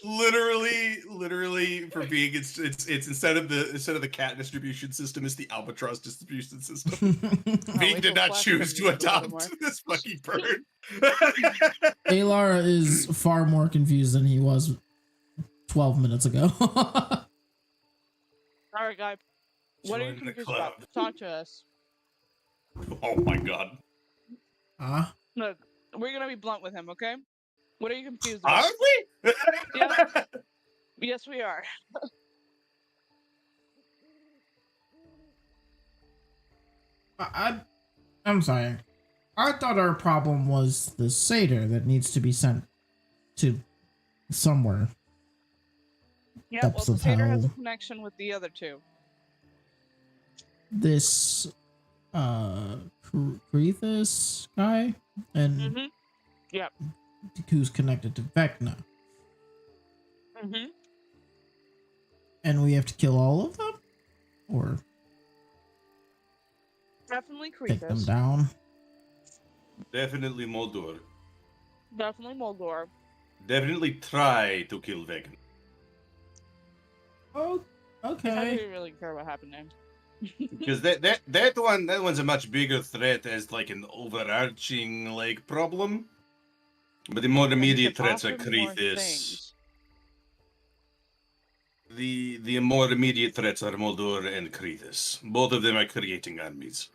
Literally, for being it's instead of the cat distribution system, it's the albatross distribution system. Vig did not choose to adopt this fucking bird. Aelar is far more confused than he was 12 minutes ago. Alright, guy. What are you Join the confused club. about? Talk to us. Oh my god. Look, we're gonna be blunt with him, okay? What are you confused about? Are we? Yeah. Yes, we are. I'm sorry. I thought our problem was the satyr that needs to be sent to somewhere. Yeah, well, Depths the of satyr has a hell. connection with the other two. This Kitus guy and Mm-hmm. who's connected to Vecna. Mm-hmm. And we have to kill all of them? Or Definitely take them Kitus. down? Definitely Mul'dor. Definitely Mul'dor. Definitely try to kill Vecna. Oh, How do okay. you really care what happened to him? Because that one's a much bigger threat as like an overarching like problem. But the more immediate threats are Offer more Crethus. things. The more immediate threats are Mul'dor and Crethus. Both of them are creating armies.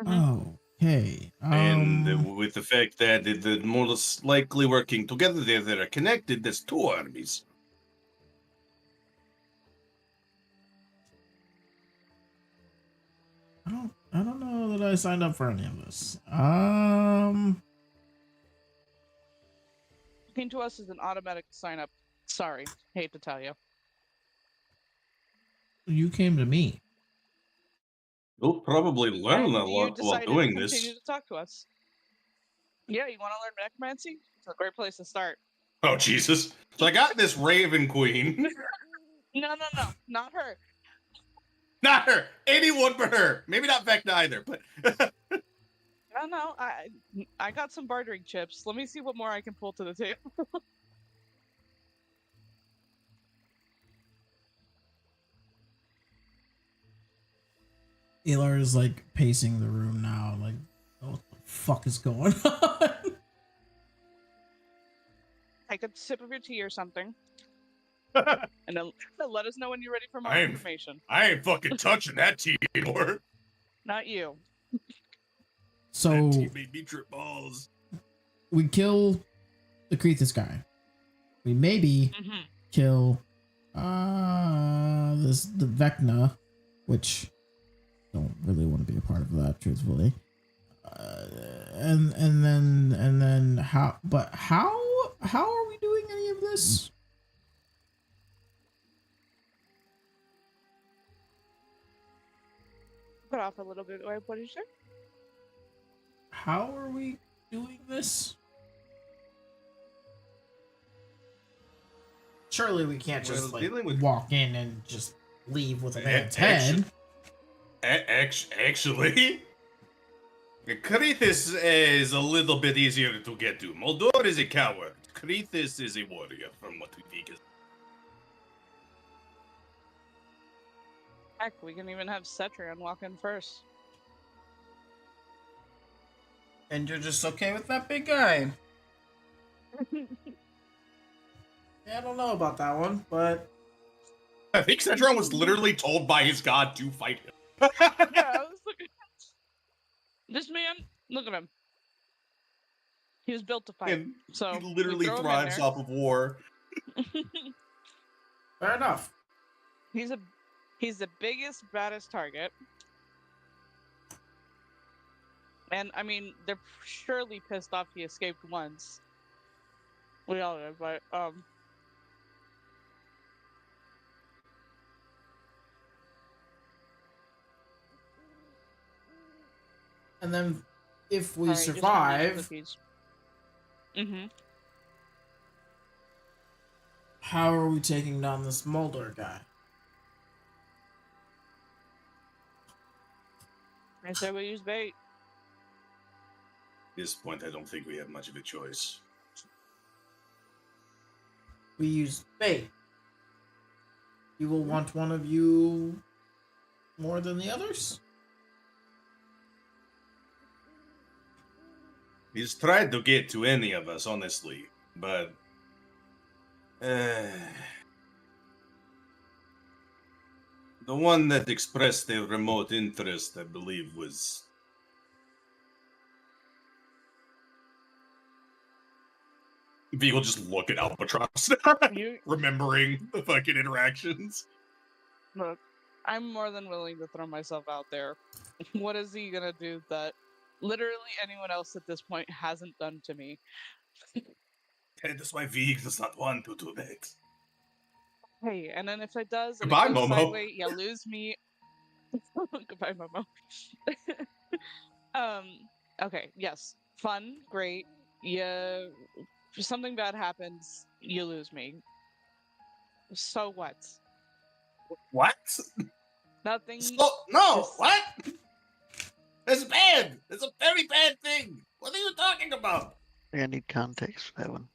Okay. And with the fact that the most likely working together they are connected, there's two armies. I don't know that I signed up for any of this. Talking to us is an automatic sign up. Sorry, hate to tell you. You came to me. You'll probably learn And a you lot while decided doing to continue this. to talk to us. Yeah, you want to learn necromancy? It's a great place to start. Oh, Jesus. So I got this Raven Queen. No, not her. Not her. Anyone but her. Maybe not Vecna either, but No, I got some bartering chips. Let me see what more I can pull to the table. Aelar is like pacing the room now, like, oh, what the fuck is going on? Take a sip of your tea or something. And then let us know when you're ready for more information. I ain't fucking touching that tea anymore. Not you. So That tea made me trip balls. we kill the Crethus guy. We maybe kill the Vecna, which don't really want to be a part of that, truthfully. And then how are we doing any of this? Cut off a little bit. Wait, what did you say? How are we doing this? Surely we can't just Well, like dealing with- walk in and just leave with a man's Actually- head. Actually, Crethus is a little bit easier to get to. Mul'dor is a coward. Crethus is a warrior, from what we figure. Heck, we can even have Cetrion walk in first. And you're just okay with that big guy? Yeah, I don't know about that one, but I think Cedron was literally told by his god to fight him. Yeah, I was looking. This man, look at him. He was built to fight. And So he we literally throw him in thrives there. off of war. fair enough. He's the biggest, baddest target. And I mean, they're surely pissed off he escaped once. We all did, but And then if we alright, just survive, how are we taking down this Mul'dor guy? I said we use bait. At this point, I don't think we have much of a choice. We use bait. You will want one of you more than the others? He's tried to get to any of us, honestly, but the one that expressed a remote interest, I believe, was people just look at Albatross, You remembering the fucking interactions. look, I'm more than willing to throw myself out there. What is he gonna do that literally anyone else at this point hasn't done to me? And that's why Vig does not want to do that. Hey, and then if it does, and Goodbye, it goes Momo. sideways, you lose me. Goodbye, Momo. Okay, yes, fun, great. Yeah, if something bad happens, you lose me. So what? What? Nothing. No, Just- what? That's bad. That's a very bad thing. What are you talking about? I need context for that one.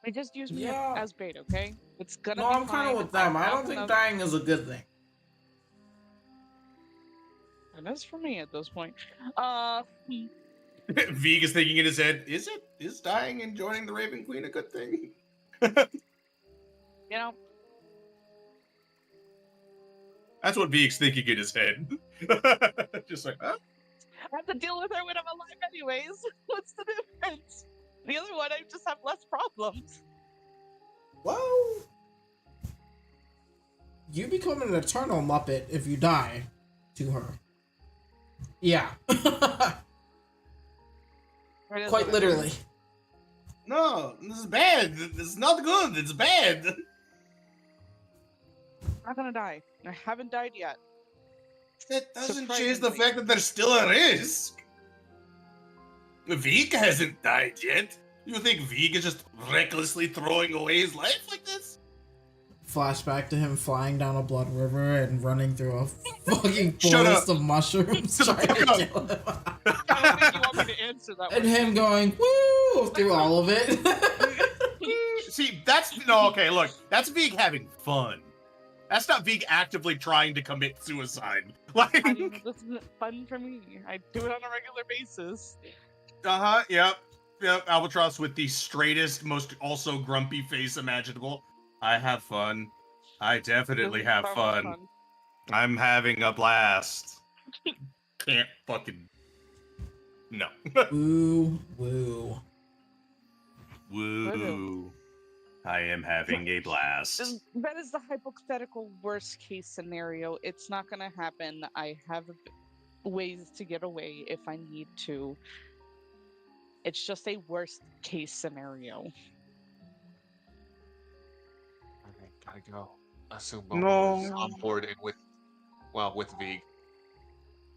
They just use me Yeah. as bait, okay? It's gonna No, be I'm kind fine. of with them. I have don't think enough- dying is a good thing. And that's for me at this point. Vig is thinking in his head, is dying and joining the Raven Queen a good thing? You know, That's what Vig's thinking in his head. Just like, huh? I have to deal with her when I'm alive anyways. What's the difference? The other one, I just have less problems. Well, you become an eternal Muppet if you die to her. Yeah. It is Quite what it is. literally. No, this is bad. It's not good. It's bad. I'm not gonna die. I haven't died yet. That doesn't change the Surprisingly. fact that there's still a risk. Vig hasn't died yet. You think Vig is just recklessly throwing away his life like this? Flashback to him flying down a blood river and running through a fucking Shut forest up. of mushrooms Shut the trying to fuck kill him. I don't think you want me to answer that And one. him going, woo, through all of it. See, that's no okay. Look, that's Vig having fun. That's not Vig actively trying to commit suicide. Like, This isn't fun for me. I do it on a regular basis. yep. Albatross with the straightest, most also grumpy face imaginable. I have fun. I definitely This is have far more fun. I'm having a blast. Can't fucking. No. Woo, woo. Woo. I am having a blast. That is the hypothetical worst case scenario. It's not gonna happen. I have ways to get away if I need to. It's just a worst case scenario. Okay, gotta go. Assume No. Momo is on board and with Vig.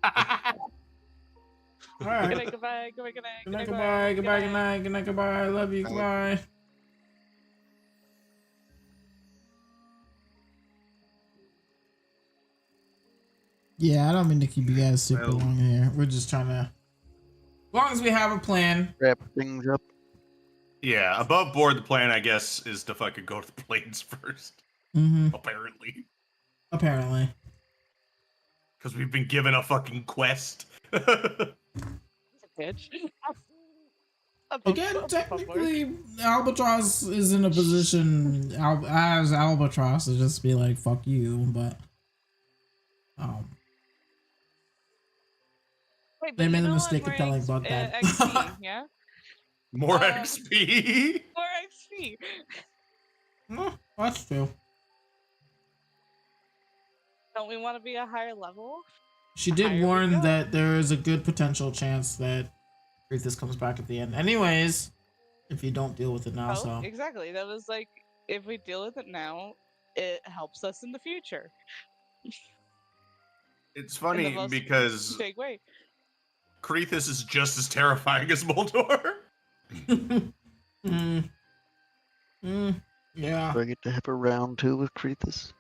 Good Alright. night, goodbye, goodbye, good night, Good night, goodbye, goodbye, good night, good night, goodbye. I love you, Bye. goodbye. Yeah, I don't mean to keep you guys super Well- long here. We're just trying to. As long as we have a plan. Wrap things up. Yeah, above board, the plan, I guess, is to fucking go to the plains first. Mm-hmm. Apparently. Apparently. Because we've been given a fucking quest. Bitch. Again, technically, Albatross is in a position as Albatross to just be like, fuck you, but. Wait, They but made you the know mistake I'm of telling wearing, Bug that. XP, yeah? More Uh, XP. More XP. Oh, that's true. Don't we want to be a higher level? She Higher did we warn go. that there is a good potential chance that Kitus comes back at the end. Anyways, if you don't deal with it now, Oh, so. exactly. That was like, if we deal with it now, it helps us in the future. It's In the funny most because big way. Kitus is just as terrifying as Mul'dor. Yeah. Do I get to have a round 2 with Kitus?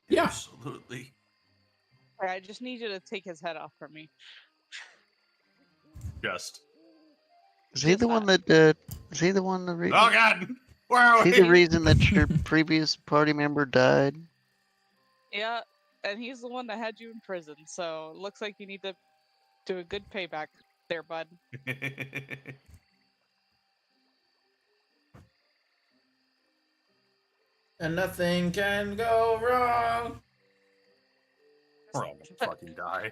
Yeah. Absolutely. I just need you to take his head off from me. Just. Is he Just the one that. that? Is he the one that? Oh god! Where are Is he we? the reason that your previous party member died? Yeah, and he's the one that had you in prison, so it looks like you need to do a good payback there, bud. And nothing can go wrong. We're all gonna fucking die.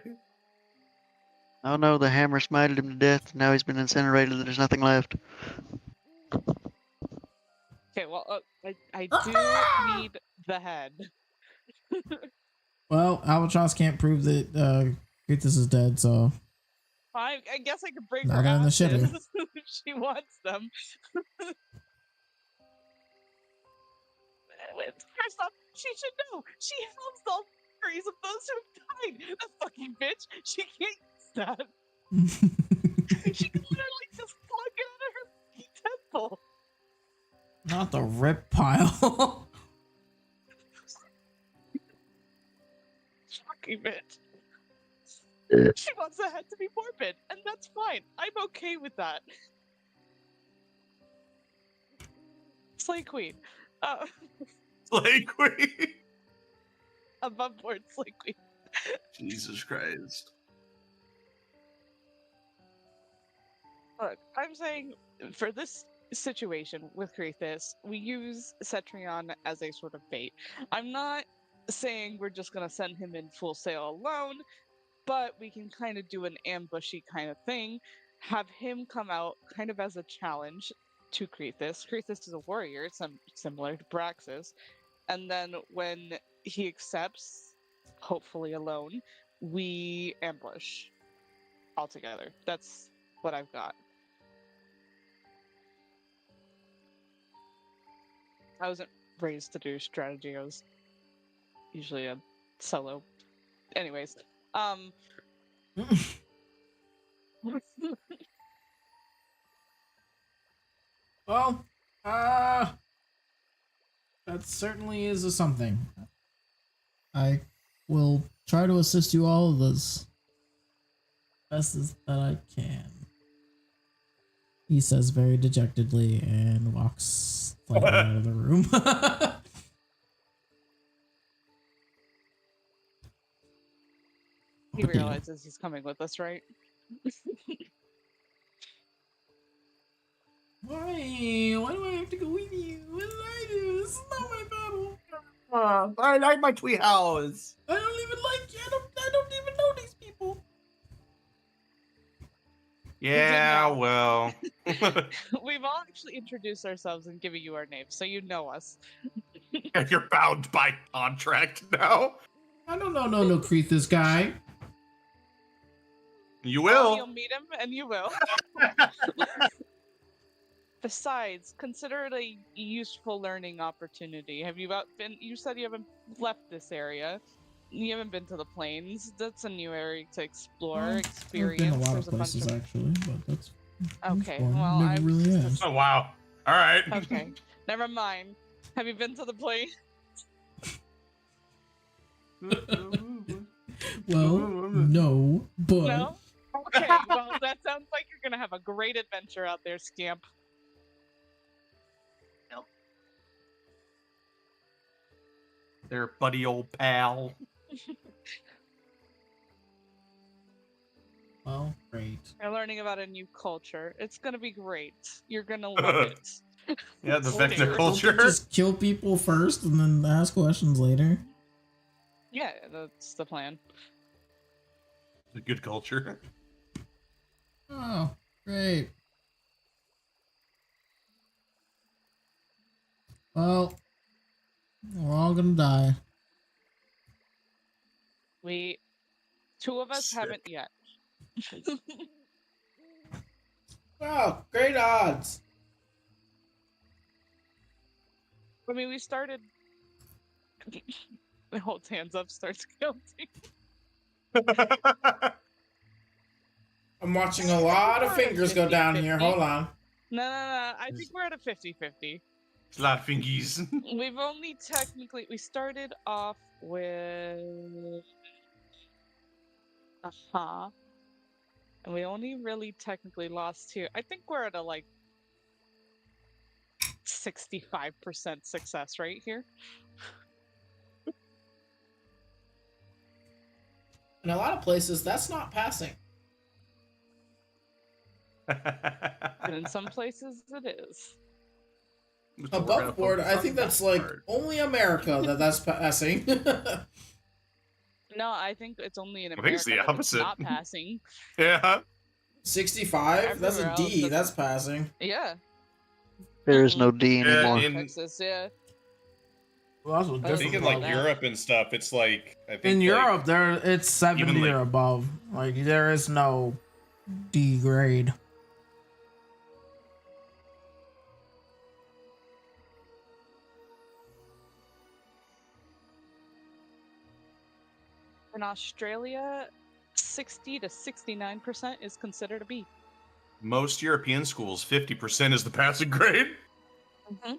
Oh no, the hammer smited him to death. Now he's been incinerated. There's nothing left. Okay, well, I do need the head. Well, Albatross can't prove that Kitus is dead, so. I guess I could bring Not her in the ashes shitter. if she wants them. First off, she should know. She helps all memories of those who have died. That fucking bitch. She can't use that. She can literally just pluck it out of her fucking temple. Not the rip pile. Fucking bitch. Yeah. She wants the head to be morbid, and that's fine. I'm okay with that. Slay Queen. Slay Queen. Above board Slay Queen. Jesus Christ. Look, I'm saying for this situation with Krathus, we use Cetrion as a sort of bait. I'm not saying we're just going to send him in full sail alone, but we can kind of do an ambushy kind of thing, have him come out kind of as a challenge to Krathus. Krathus is a warrior, similar to Braxis, and then when he accepts, hopefully alone, we ambush altogether. That's what I've got. I wasn't raised to do strategy. I was usually a solo. Anyways, Well, that certainly is a something. I will try to assist you all of this best as that I can. He says very dejectedly and walks slightly out of the room. he realizes he's coming with us, right? Why? Why do I have to go with you? What did I do? This is not my battle. I like my tree house. I don't even like you. I don't even know these people. Yeah, know. well. We've all actually introduced ourselves and given you our names, so you know us. And you're bound by contract now. I don't know no Krathus guy. You Well, you'll will. meet him, and you will. Besides, consider it a useful learning opportunity. Have you been? You said you haven't left this area. You haven't been to the plains. That's a new area to explore, Well, experience. I've been a lot There's of places actually, but that's Okay, fun. well, Never I've really just- asked. Oh, wow. All right. Okay, never mind. Have you been to the plains? Well, no, but No? Okay, well, that sounds like you're gonna have a great adventure out there, Scamp. Their buddy old pal. well, great. You're learning about a new culture. It's gonna be great. You're gonna love it. Yeah, the Culture. Vecna Don't they culture. just kill people first and then ask questions later? Yeah, that's the plan. The good culture. Oh, great. Well, we're all gonna die. Two of us Sick. haven't yet. Wow, great odds. I mean, we started. He holds hands up, starts counting. I'm watching a lot of fingers go down here. Hold on. No. I think we're at a 50-50. It's a lot of fingies. We've only technically we started off with and we only really technically lost two. I think we're at a like 65% success rate here. In a lot of places, that's not passing. And in some places it is. Above board, I think that's like only America that's passing. No, I think it's only in I think America it's the that opposite. not passing. Yeah. 65? That's a Everywhere else, D. it's- That's passing. Yeah. There is no D Yeah, anymore. in- Texas, yeah. Well, that's I I different think in from like that. Europe and stuff, it's like I think In like, Europe, it's 70 even, like- or above. Like there is no D grade. In Australia, 60 to 69% is considered a B. most European schools, 50% is the passing grade. Mm-hmm.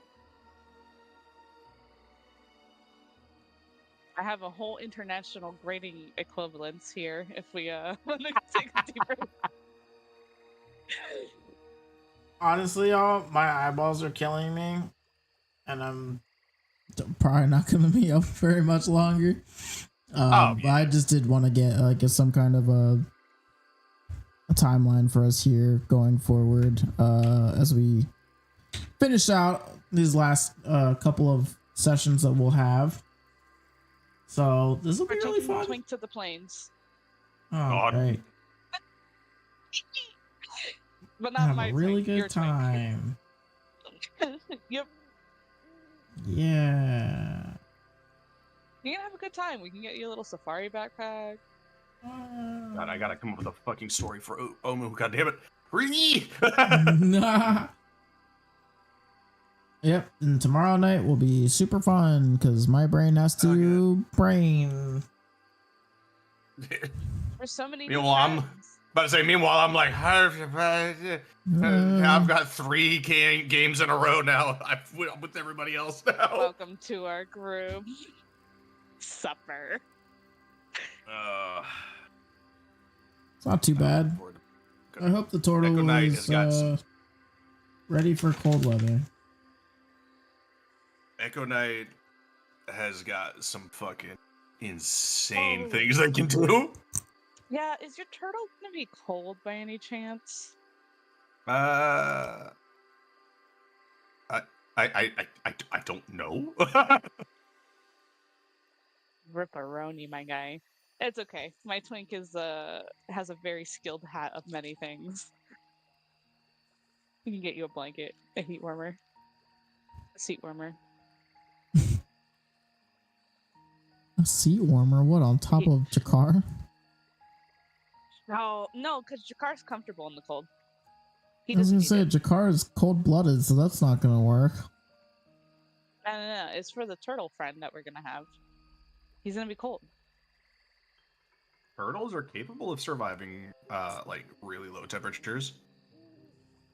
I have a whole international grading equivalence here if we want to take a deeper. Honestly, y'all, my eyeballs are killing me. and I'm probably not gonna be up very much longer. But I just did want to get like some kind of a timeline for us here going forward as we finish out these last couple of sessions that we'll have. So this will be We're really taking fun. Twink to the plains. Oh, God. great. But not Have my a really Twink, your good time. Twink. Yep. Yeah. You're gonna have a good time. We can get you a little safari backpack. God, I gotta come up with a fucking story for Omu. God damn it. Ree! Nah. Yep, and tomorrow night will be super fun because my brain has to brain. There's so many. Meanwhile, I'm about to say, I'm like, I've got 3 games in a row now. I'm with everybody else now. Welcome to our group. Supper. It's not too bad. I hope the turtle Echo Knight is has got some- ready for cold weather. Echo Knight has got some fucking insane things they can do. Yeah, is your turtle gonna be cold by any chance? I don't know. Ripperoni, my guy. It's okay. My Twink is has a very skilled hat of many things. We can get you a blanket, a heat warmer, a seat warmer. A seat warmer? What, on top of Jakar? No, because Jakar's comfortable in the cold. He I was doesn't gonna need say, it. Jakar is cold-blooded, so that's not gonna work. No. It's for the turtle friend that we're gonna have. He's gonna be cold. Turtles are capable of surviving like really low temperatures.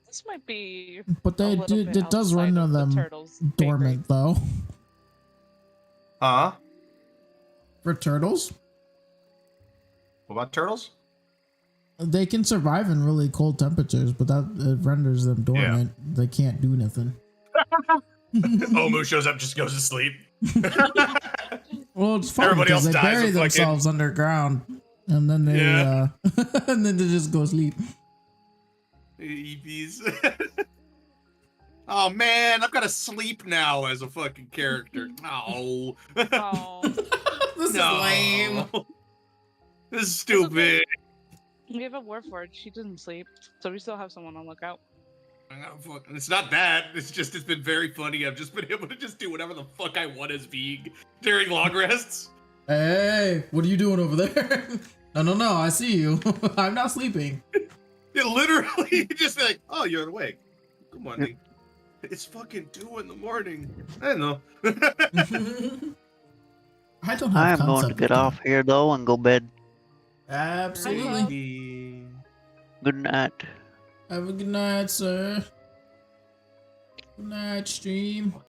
This might be. But a they little do, bit it does outside render of the them turtle's pay grade. dormant, though. Huh? For turtles, What about turtles? they can survive in really cold temperatures, but that it renders them dormant. They can't do nothing. Omu shows up, just goes to sleep. Well, it's fun Everybody because else they dies bury of fucking- themselves underground, and then they and then they just go sleep. EPs. Oh man, I've got to sleep now as a fucking character. No. Oh, This is lame. This is stupid. we have a Warforged. She doesn't sleep, so we still have someone on lookout. It's not that. It's just, it's been very funny. I've just been able to just do whatever the fuck I want as Vig during long rests. Hey, what are you doing over there? No, I see you. I'm not sleeping. It literally just like, oh, you're awake. Good morning. It's fucking 2 in the morning. I don't know. I don't have I am going to concept get of off here though and go bed. time. Absolutely. Good night. Have a good night, sir. Good night, stream.